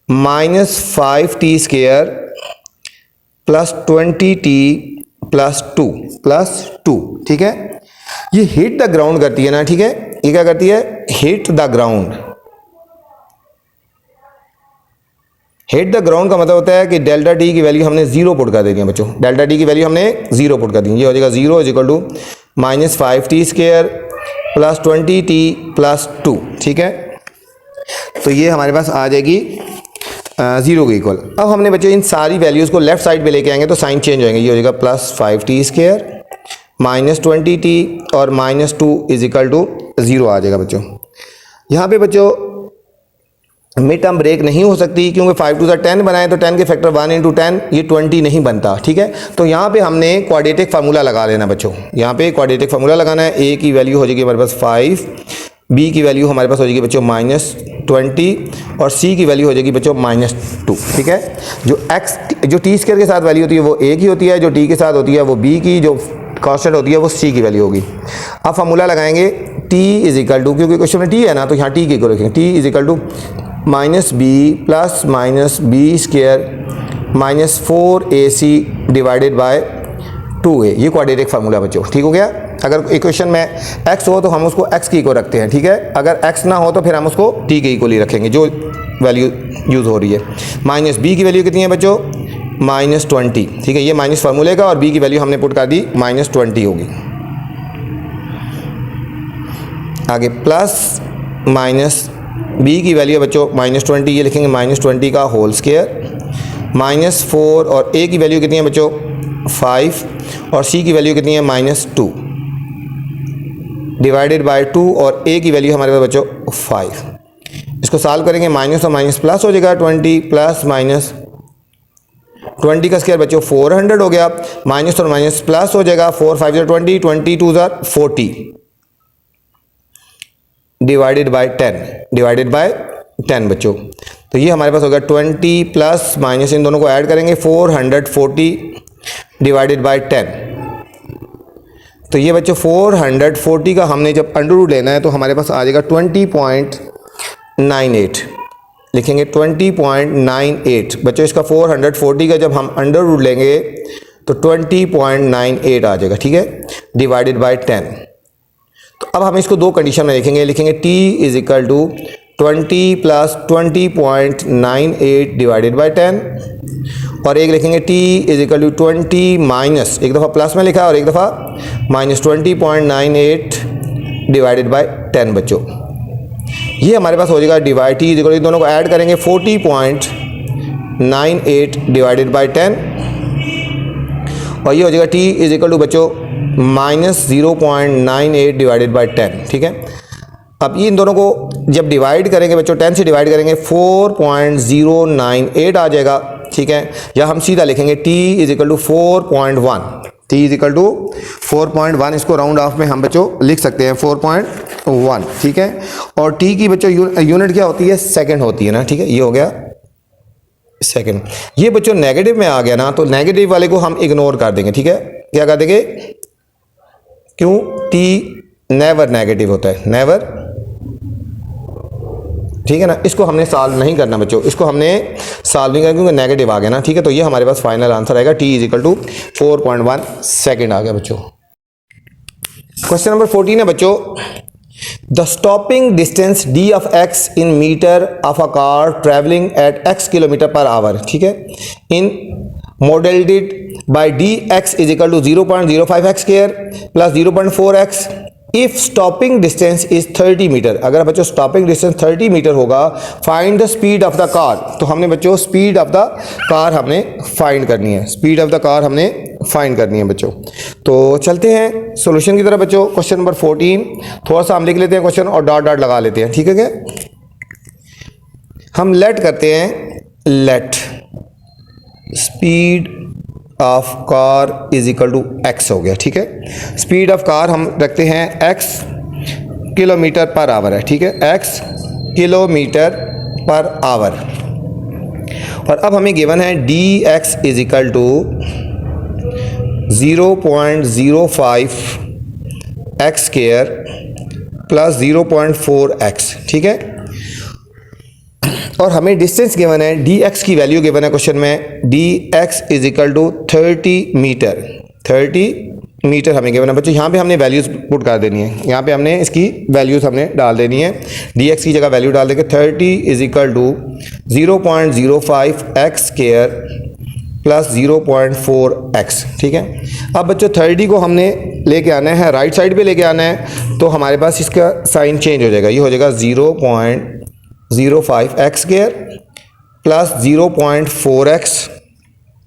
-5t² + 20t + 2, ठीक है। ये हिट द ग्राउंड करती है ना, ठीक है, ये क्या करती है, hit the ground. Hit the ground का मतलब होता है कि डेल्टा टी की वैल्यू हमने 0 पुट कर देनी है बच्चों, डेल्टा टी की वैल्यू हमने 0 पुट कर दी है। ये हो जाएगा 0 is equal to -5t² + 20t + 2, ठीक है। तो ये हमारे पास आ जाएगी 0 के इक्वल। अब हमने बच्चों इन सारी वैल्यूज़ को लेफ्ट साइड पे लेके आएंगे तो साइन चेंज हो जाएंगे। ये हो जाएगा +5t² -20t और -2 इज इक्वल टू 0 आ जाएगा बच्चों। यहाँ पे बच्चों मिड टर्म ब्रेक नहीं हो सकती क्योंकि 5 टू 10 बनाए तो 10 के फैक्टर 1 × 10 ये 20 नहीं बनता, ठीक है। तो यहाँ पे हमने क्वाड्रेटिक फार्मूला लगा लेना बच्चों, यहाँ पे क्वाड्रेटिक फार्मूला लगाना है। ए की वैल्यू हो जाएगी हमारे पास 5, बी की वैल्यू हमारे पास हो जाएगी बच्चों -20 और सी की वैल्यू हो जाएगी बच्चों -2, ठीक है। जो t² के साथ वैल्यू होती है वो ए की होती है, जो टी के साथ होती है वो बी की, जो कांस्टेंट होती है वो सी की वैल्यू होगी। अब फार्मूला लगाएंगे t इज इक्वल टू, क्योंकि क्वेश्चन में t है ना तो यहाँ t की इक्वल रखेंगे, t is equal to -b + -b² -4ac divided by 2a। ये क्वाड्रेटिक फार्मूला बच्चों, ठीक हो गया। अगर इक्वेशन में x हो तो हम उसको x की इक्वल रखते हैं, ठीक है। अगर x ना हो तो फिर हम उसको t के इक्वल ही रखेंगे जो वैल्यू यूज़ हो रही है। -b की वैल्यू कितनी है बच्चों, -20, ठीक है। ये माइनस फार्मूले का और b की वैल्यू हमने पुट कर दी -20 होगी। आगे प्लस माइनस b की वैल्यू है बच्चों -20, ये लिखेंगे -20 का होल स्क्वायर, -4 और a की वैल्यू कितनी है बच्चों 5 और c की वैल्यू कितनी है -2 डिवाइडेड बाय 2 और a की वैल्यू हमारे पास बच्चों 5। इसको सॉल्व करेंगे, माइनस और माइनस प्लस हो जाएगा, 20 + -20 का स्क्वायर बच्चों 400 हो गया, माइनस और माइनस प्लस हो जाएगा, 4 5 20, 20 2 40 डिवाइडेड बाय 10 बच्चों। तो ये हमारे पास होगा 20 प्लस माइनस इन दोनों को ऐड करेंगे 440 डिवाइडेड बाय 10। तो ये बच्चों 440 का हमने जब अंडर रूट लेना है तो हमारे पास आ जाएगा 20.98, लिखेंगे 20.98 बच्चों। इसका 440 का जब हम अंडर रूट लेंगे तो 20.98 आ जाएगा, ठीक है, डिवाइडेड बाय 10। तो अब हम इसको दो कंडीशन में लिखेंगे t is equal to 20 plus 20.98 divided by 10 और एक लिखेंगे t is equal to 20 minus, एक दफ़ा प्लस में लिखा और एक दफ़ा -20.98 डिवाइडेड बाय 10 बच्चों। ये हमारे पास हो जाएगा divide t is equal to, दोनों को ऐड करेंगे 40.98 डिवाइडेड बाय 10 और ये हो जाएगा t इज इक्वल टू बच्चों -0.98 डिवाइडेड बाय 10, ठीक है। अब ये इन दोनों को जब डिवाइड करेंगे बच्चों 10 से डिवाइड करेंगे 4.098 आ जाएगा, ठीक है। या हम सीधा लिखेंगे t is equal to 4.1, t is equal to 4.1, इसको राउंड ऑफ में हम बच्चों लिख सकते हैं 4.1, ठीक है। और t की बच्चों यूनिट क्या होती है, सेकंड होती है ना, ठीक है। ये हो गया सेकंड। ये बच्चों नेगेटिव में आ गया ना तो नेगेटिव वाले को हम इग्नोर कर देंगे, ठीक है। क्या कर देंगे, क्यों, t नेवर नेगेटिव होता है, नेवर ठीक है ना। इसको हमने सॉल्व नहीं करना बच्चों, इसको हमने सॉल्व नहीं करना क्योंकि नेगेटिव आ गया ना, ठीक है। तो ये हमारे पास फाइनल आंसर आएगा t is equal to 4.1 second आ गया बच्चों। क्वेश्चन नंबर 14 है बच्चों, the stopping distance d of x in metre of a car travelling at x kilometre per hour, ठीक है, in modelled by dx is equal to 0.05 x square plus 0.4x if stopping distance is 30 metre. अगर बच्चों stopping distance 30 metre होगा, find the speed of the car. तो हमने बच्चों speed of the car हमने find करनी है, स्पीड ऑफ द कार हमने फाइंड करनी है बच्चों। तो चलते हैं सॉल्यूशन की तरफ बच्चों। क्वेश्चन नंबर 14 थोड़ा सा हम लिख लेते हैं क्वेश्चन और डॉट डॉट लगा लेते हैं, ठीक है क्या। हम लेट करते हैं, let speed of car is equal to x हो गया, ठीक है। स्पीड ऑफ कार हम रखते हैं एक्स किलोमीटर पर आवर है, ठीक है, एक्स किलोमीटर पर आवर। और अब हमें गिवन है D x is equal to 0.05 x square plus 0.4 x, ठीक है। और हमें डिस्टेंस गिवन है, डी एक्स की वैल्यू गिवन है क्वेश्चन में, D x is equal to 30 metre, 30 metre हमें गिवन है बच्चों। यहाँ पे हमने वैल्यूज पुट कर देनी है, यहाँ पे हमने इसकी वैल्यूज हमने डाल देनी है, डी एक्स की जगह वैल्यू डाल देंगे 30 is equal to 0.05 x square plus 0.4 x, ठीक है। अब बच्चों 30 को हमने लेके आना है, राइट साइड पे लेके आना है, तो हमारे पास इसका साइन चेंज हो जाएगा, ये हो जाएगा 0.05 एक्स स्क्वायर प्लस 0.4 एक्स।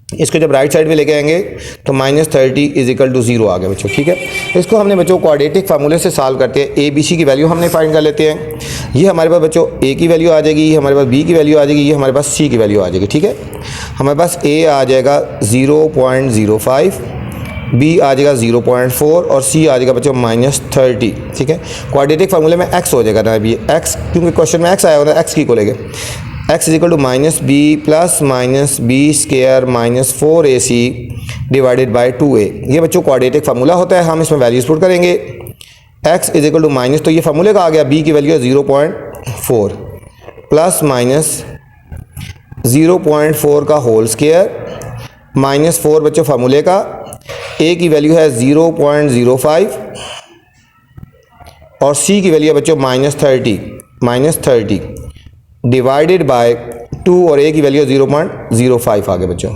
इसको जब राइट साइड में लेके आएंगे तो -30 इज इक्वल टू 0 आ गया बच्चों, ठीक है। इसको हमने बच्चों क्वाड्रेटिक फार्मूले से सॉल्व करते हैं, ए बी सी की वैल्यू हमने फाइंड कर लेते हैं। ये हमारे पास बच्चों ए की वैल्यू आ जाएगी, ये हमारे पास बी की वैल्यू आ जाएगी, ये हमारे पास सी की वैल्यू आ जाएगी, ठीक है। हमारे पास ए आ जाएगा 0.05, बी आ जाएगा 0.4 और सी आ जाएगा बच्चों -30, ठीक है। क्वाड्रेटिक फार्मूले में एक्स हो जाएगा ना, अभी एक्स क्योंकि क्वेश्चन में एक्स आया होता है, एक्स की को लेंगे, x is equal to -b plus -b square -4ac divided by 2a। ये बच्चों क्वाड्रेटिक फार्मूला होता है, हम इसमें वैल्यूज पुट करेंगे। X is equal to minus, तो ये फार्मूले का आ गया, b की वैल्यू है 0.4 प्लस माइनस 0.4 का होल स्क्वायर -4 बच्चों फार्मूले का, a की वैल्यू है 0.05 और c की वैल्यू है बच्चों -30 डिवाइडेड बाय 2 और a की वैल्यू 0.05 आ गया बच्चों।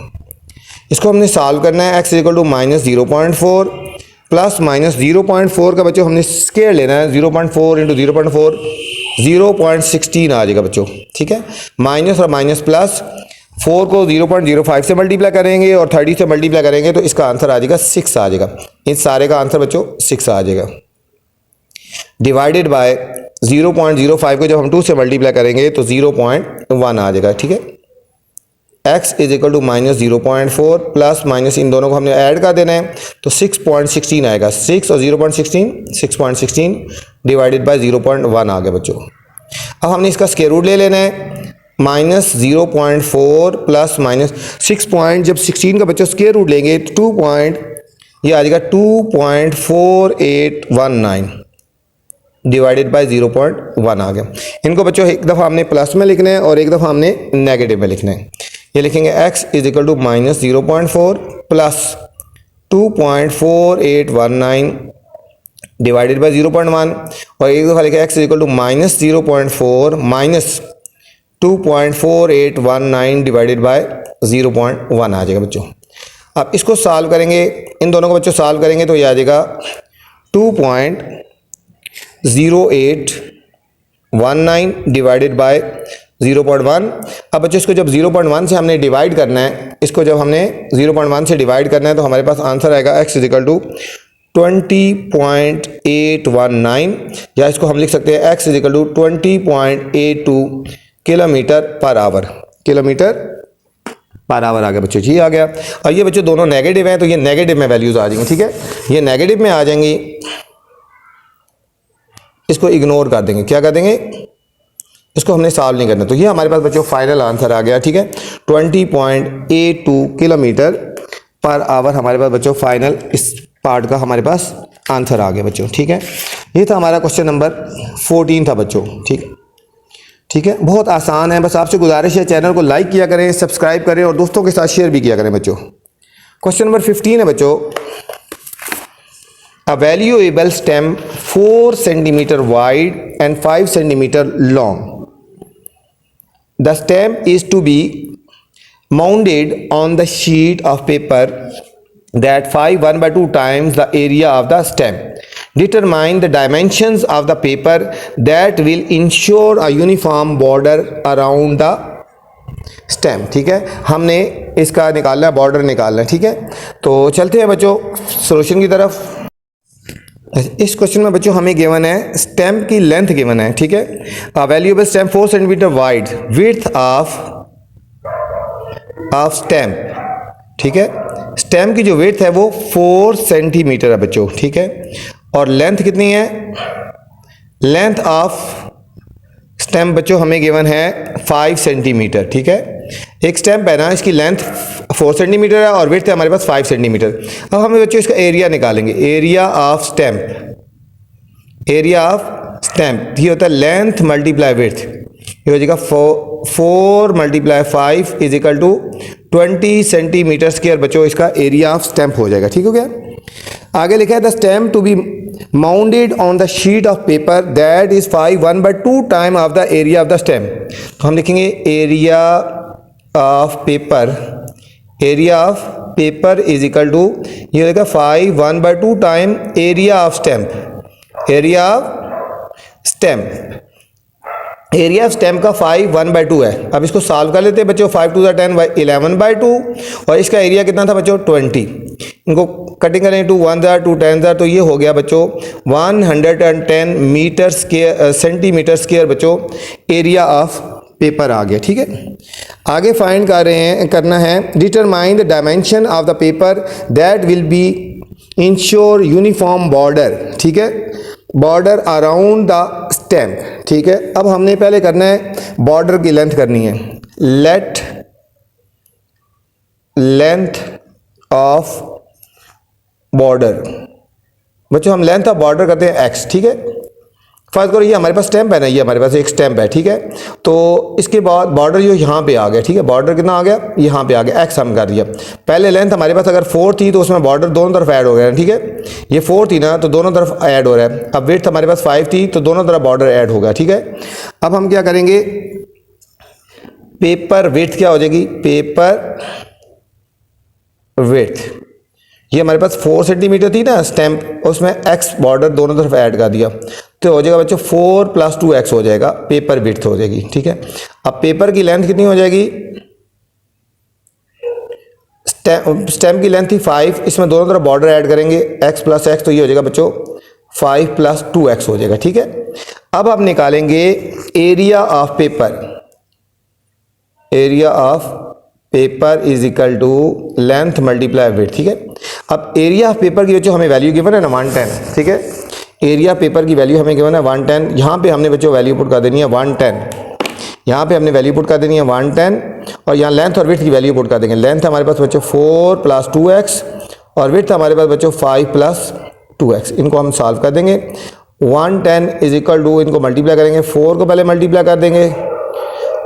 इसको हमने सॉल्व करना है, x इक्वल टू -0.4 प्लस -0.4 का बच्चों हमने स्क्वायर लेना है, 0.4 इंटू 0.4 0.16 आ जाएगा बच्चों, ठीक है। माइनस और माइनस प्लस 4 को 0.05 से मल्टीप्लाई करेंगे और 30 से मल्टीप्लाई करेंगे तो इसका आंसर आ जाएगा 6 आ जाएगा। इस सारे का आंसर बच्चों 6 आ जाएगा। डिवाइडेड बाय 0.05 को जब हम 2 से मल्टीप्लाई करेंगे तो 0.1 आ जाएगा, ठीक है। x is equal to -0.4 plus minus इन दोनों को हमने ऐड कर देना है तो 6.16 आएगा। 6 और 0.16 6.16 डिवाइडेड बाय 0.1 आ गया बच्चों। अब हमने इसका स्क्वायर रूट ले लेना है, -0.4 प्लस -6 पॉइंट, जब 16 का बच्चों स्क्वायर रूट लेंगे तो 2 पॉइंट, ये आ जाएगा 2.4819 डिवाइडेड बाय 0.1 आ गया। इनको बच्चों एक दफ़ा हमने प्लस में लिखना है और एक दफ़ा हमने नेगेटिव में लिखना है। ये लिखेंगे x is equal to -0.4 plus 2.4819 divided by 0.1 और एक दफ़ा लिखें x is equal to -0.4 minus 2.4819 divided by 0.1 आ जाएगा बच्चों। अब इसको सॉल्व करेंगे, इन दोनों को बच्चों सॉल्व करेंगे तो ये आ जाएगा 2.0819 डिवाइडेड बाय 0.1। अब बच्चों इसको जब 0.1 से हमने डिवाइड करना है, इसको जब हमने 0.1 से डिवाइड करना है तो हमारे पास आंसर आएगा x इज इक्वल टू 20.819 या इसको हम लिख सकते हैं x is equal to 20.82 kilometre per hour. Kilometre per hour आ गया बच्चों जी, आ गया। और ये बच्चों दोनों नेगेटिव हैं तो ये नेगेटिव में वैल्यूज आ जाएंगी, ठीक है। ये नेगेटिव में आ जाएंगी, इसको इग्नोर कर देंगे, क्या कर देंगे, इसको हमने सॉल्व नहीं करना। तो ये हमारे पास बच्चों फाइनल आंसर आ गया, ठीक है। 20.82 किलोमीटर पर आवर हमारे पास बच्चों फाइनल इस पार्ट का हमारे पास आंसर आ गया बच्चों, ठीक है। ये था हमारा क्वेश्चन नंबर 14 था बच्चों, ठीक है। ठीक है, बहुत आसान है। बस आपसे गुजारिश है चैनल को लाइक किया करें, सब्सक्राइब करें और दोस्तों के साथ शेयर भी किया करें बच्चों। क्वेश्चन नंबर 15 है बच्चों, a valuable stem 4 centimetre wide and 5 centimetre long, the stem is to be mounted on the sheet of paper that 5 1/2 times the area of the stem. Determine the dimensions of the paper that will ensure a uniform border around the stem. ठीक है, हमने इसका निकालना है, border निकालना है। ठीक है, तो चलते हैं बच्चों सॉल्यूशन की तरफ। इस क्वेश्चन में बच्चों हमें गिवन है स्टेम की लेंथ गिवन है। ठीक है, valuable stem 4 centimetre wide, width of stem. ठीक है, स्टेम की जो विड्थ है वो 4 सेंटीमीटर है बच्चों। ठीक है, और लेंथ कितनी है, लेंथ ऑफ स्टेम बच्चों हमें गिवन है 5 सेंटीमीटर। ठीक है, एक स्टेम है ना, इसकी लेंथ 4 सेंटीमीटर है और विड्थ है हमारे पास 5 सेंटीमीटर। अब हमें बच्चों इसका एरिया निकालेंगे, area of stem. Area of stem ये होता है लेंथ मल्टीप्लाई विड्थ, ये हो जाएगा 4 × 5 is equal to 20 centimetre square बच्चों इसका एरिया ऑफ स्टेम हो जाएगा। ठीक हो गया। आगे लिखा है the stem to be mounted on the sheet of paper that is 5 1/2 time of the area of the stem. तो हम लिखेंगे area of paper, area of paper is equal to ये होगा 5 1/2 time area of stem, area of stem. Area of stem का 5 1/2 है। अब इसको solve कर लेते हैं बच्चों, 5 × 10 11/2 और इसका एरिया कितना था बच्चों 20। इनको कटिंग करें 2 1 2 10 तो ये हो गया बच्चों 110 मीटर स्क्वायर सेंटीमीटर स्क्वायर बच्चों एरिया ऑफ पेपर आ गया। ठीक है, आगे फाइंड करना है determine the dimension of the paper that will be ensure uniform border. ठीक है, बॉर्डर अराउंड द स्टेम। ठीक है, अब हमने पहले करना है बॉर्डर की लेंथ करनी है, लेट लेंथ ऑफ बॉर्डर बच्चों हम लेंथ ऑफ बॉर्डर करते हैं x। ठीक है, फर्स्ट करो ये हमारे पास स्टैम्प है ना, ये हमारे पास एक स्टैम्प है। ठीक है, तो इसके बाद बॉर्डर जो यहाँ पे आ गया। ठीक है, बॉर्डर कितना आ गया, यहाँ पे आ गया, x हम कर दिया। पहले लेंथ हमारे पास अगर 4 थी तो उसमें बॉर्डर दोनों तरफ ऐड हो गया। ठीक है, ये 4 थी ना तो दोनों तरफ ऐड हो रहा है। अब विड्थ हमारे पास 5 थी तो दोनों तरफ बॉर्डर ऐड हो गया। ठीक है, अब हम क्या करेंगे, पेपर विड्थ क्या हो जाएगी, पेपर विड्थ ये हमारे पास 4 सेंटीमीटर थी ना स्टैम्प, उसमें x बॉर्डर दोनों तरफ ऐड कर दिया तो हो जाएगा बच्चों 4 + 2x हो जाएगा, पेपर विड्थ हो जाएगी। ठीक है, अब पेपर की लेंथ कितनी हो जाएगी, स्टैम्प की लेंथ थी 5, इसमें दोनों तरफ बॉर्डर ऐड करेंगे x + x तो ये हो जाएगा बच्चों 5 + 2x हो जाएगा। ठीक है, अब आप निकालेंगे area of paper, area of paper is equal to length multiply width. ठीक है, अब एरिया ऑफ पेपर की बच्चों हमें वैल्यू गिवन है ना 110। ठीक है, एरिया पेपर की वैल्यू हमें गिवन है 110, यहाँ पे हमने बच्चों वैल्यू पुट कर देनी है 110, यहाँ पे हमने वैल्यू पुट कर देनी है 110 और यहाँ लेंथ और विड्थ की वैल्यू पुट कर देंगे। लेंथ हमारे पास बच्चों 4 + 2x और विड्थ हमारे पास बच्चों 5 + 2x। इनको हम सॉल्व कर देंगे। 110 इज इक्वल टू, इनको मल्टीप्लाई करेंगे, 4 को पहले मल्टीप्लाई कर देंगे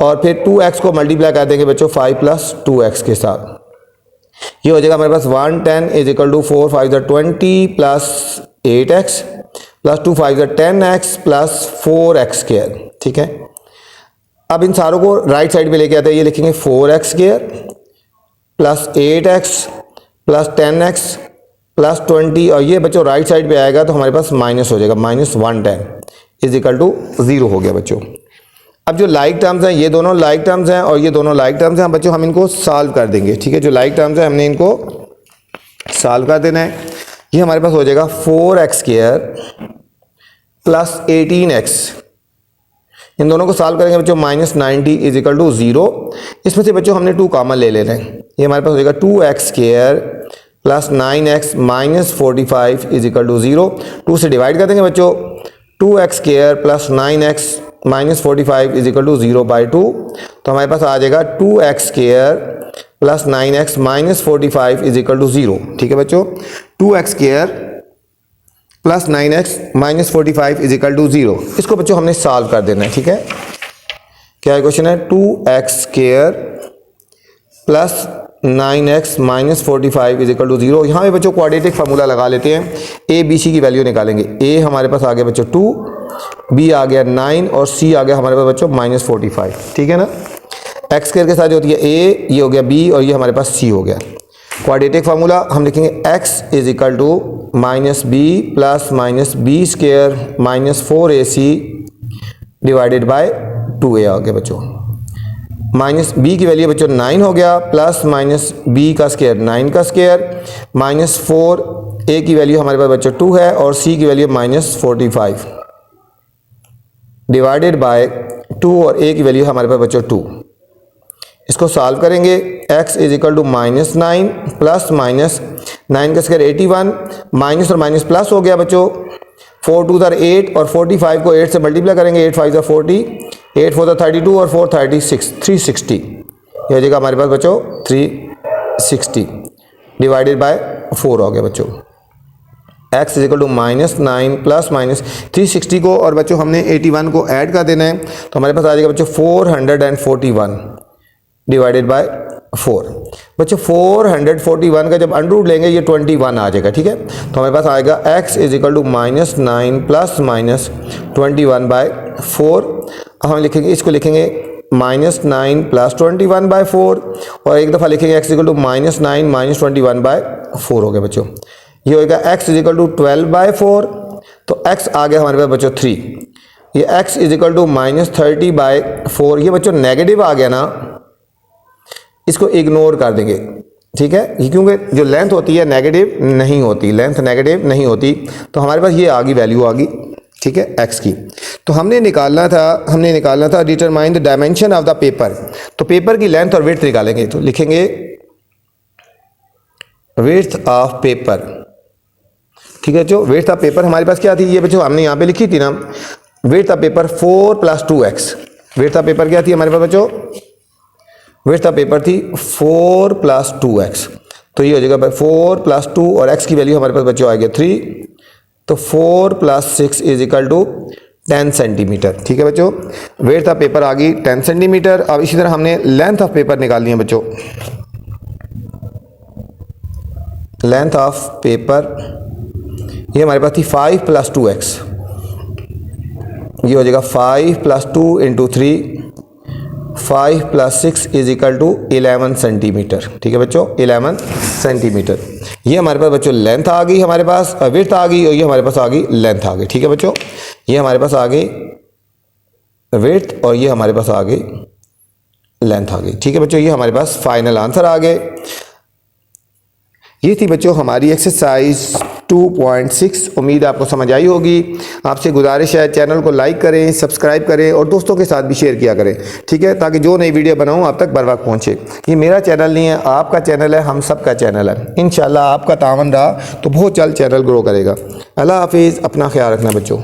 और फिर 2x को मल्टीप्लाई कर देंगे बच्चों 5 + 2x के साथ। ये हो जाएगा हमारे पास 110 is equal to 4 5 20 + 8x + 2 5 10x + 4x²। ठीक है, अब इन सारों को राइट साइड पे लेके आते हैं, ये लिखेंगे 4x² + 8x + 10x + 20 और ये बच्चों राइट साइड पे आएगा तो हमारे पास माइनस हो जाएगा, -110 इज इक्वल टू 0 हो गया बच्चों। अब जो लाइक टर्म्स हैं ये दोनों लाइक टर्म्स हैं और ये दोनों लाइक टर्म्स हैं बच्चों, हम इनको सॉल्व कर देंगे। ठीक है, जो लाइक टर्म्स हैं हमने इनको सॉल्व कर देना है। ये हमारे पास हो जाएगा 4x² + 18x, इन दोनों को सॉल्व करेंगे बच्चों -90 इज इक्वल टू 0। इसमें से बच्चों हमने 2 कॉमन ले लेना है, ये हमारे पास हो जाएगा 2x² + 9x - 45 is equal to 0। 2 से डिवाइड कर देंगे बच्चों, 2x² + 9x - 45 is equal to 0/2 तो हमारे पास आ जाएगा 2x² + 9x - 45 is equal to 0। ठीक है बच्चों, 2x² + 9x - 45 is equal to 0। इसको बच्चों हमने सॉल्व कर देना है। ठीक है, क्या है क्वेश्चन है 2x square plus 9x minus 45 is equal to 0। यहाँ पे बच्चों क्वाड्रेटिक फार्मूला लगा लेते हैं, a b c की वैल्यू निकालेंगे। a हमारे पास आ गया बच्चों 2, b आ गया 9 और c आ गया हमारे पास बच्चों माइनस 45, ठीक है ना। x स्क्वायर के साथ जो होती है a, ये हो गया b और ये हमारे पास c हो गया। क्वाड्रेटिक फार्मूला हम लिखेंगे x is equal to minus B plus minus B square minus 4ac divided by 2a आ गया बच्चों। माइनस बी की वैल्यू बच्चों 9 हो गया, प्लस माइनस बी का स्क्वायर 9 का स्क्वायर माइनस 4a की वैल्यू हमारे पास बच्चों 2 है और c की वैल्यू माइनस 45 डिवाइडेड बाय 2 और a की वैल्यू हमारे पास बच्चों 2। इसको सॉल्व करेंगे। x is equal to minus 9 plus minus 9 का स्क्वायर 81 माइनस और माइनस प्लस हो गया बच्चों। 4 2 8 और 45 को 8 से मल्टीप्लाई करेंगे, 8 5 40, 8 4 32 और 4 36 360, ये हो जाएगा हमारे पास बच्चों 360 डिवाइडेड बाय 4 हो गया बच्चों। x is equal to minus 9 plus minus 360 को और बच्चों हमने 81 को ऐड कर देना है, तो हमारे पास आ जाएगा बच्चों 441 डिवाइडेड बाय 4। बच्चों 441 का जब अंडर लेंगे ये 21 आ जाएगा, ठीक है। तो हमारे पास आएगा x is equal to minus 9 plus minus 21 by 4। अब हम लिखेंगे, इसको लिखेंगे माइनस 9 प्लस 21 बाय 4 और एक दफ़ा लिखेंगे x equal to minus 9 minus 21 by 4 हो गया बच्चों। ये होगा x is equal to 12 by 4, तो x आ गया हमारे पास बच्चों 3। ये x is equal to minus 30 by 4, ये बच्चों नेगेटिव आ गया ना, इसको इग्नोर कर देंगे, ठीक है। ये क्योंकि जो लेंथ होती है नेगेटिव नहीं होती, लेंथ नेगेटिव नहीं होती, तो हमारे पास ये आ गई वैल्यू आ गई, ठीक है, x की। तो हमने निकालना था determine the dimension of the paper. तो पेपर की लेंथ और विड्थ निकालेंगे, तो लिखेंगे विड्थ ऑफ पेपर, ठीक है। जो विड्थ ऑफ पेपर हमारे पास क्या थी, ये बच्चों हमने यहाँ पे लिखी थी ना, width of paper 4 + 2x। Width of paper क्या थी हमारे पास बच्चों, विड्थ ऑफ पेपर थी 4 + 2x, तो ये हो जाएगा 4 + 2 और x की वैल्यू हमारे पास बच्चों आ गया 3, तो 4 + 6 इज इक्वल टू 10 सेंटीमीटर, ठीक है बच्चों। विड्थ ऑफ पेपर आ गई 10 सेंटीमीटर। अब इसी तरह हमने लेंथ ऑफ पेपर निकालनी है बच्चों। लेंथ ऑफ पेपर ये हमारे पास थी 5 + 2x, ये हो जाएगा 5 + 2 × 3, 5 + 6 इज इक्वल टू 11 सेंटीमीटर, ठीक है बच्चों, 11 सेंटीमीटर। ये हमारे पास बच्चों लेंथ आ गई, हमारे पास विड्थ आ गई और ये हमारे पास आ गई लेंथ आ गई, ठीक है बच्चों। ये हमारे पास आ गई विड्थ और ये हमारे पास आ गई लेंथ आ गई, ठीक है बच्चों। ये हमारे पास फाइनल आंसर आ गए। ये थी बच्चों हमारी एक्सरसाइज 2.6। उम्मीद आपको समझ आई होगी। आपसे गुजारिश है चैनल को लाइक करें, सब्सक्राइब करें और दोस्तों के साथ भी शेयर किया करें, ठीक है, ताकि जो नई वीडियो बनाऊं आप तक बर वक्त पहुंचे। ये मेरा चैनल नहीं है, आपका चैनल है, हम सब का चैनल है। इंशाल्लाह आपका तावन रहा तो बहुत जल्द चैनल ग्रो करेगा। अल्लाह हाफिज़, अपना ख्याल रखना बच्चों।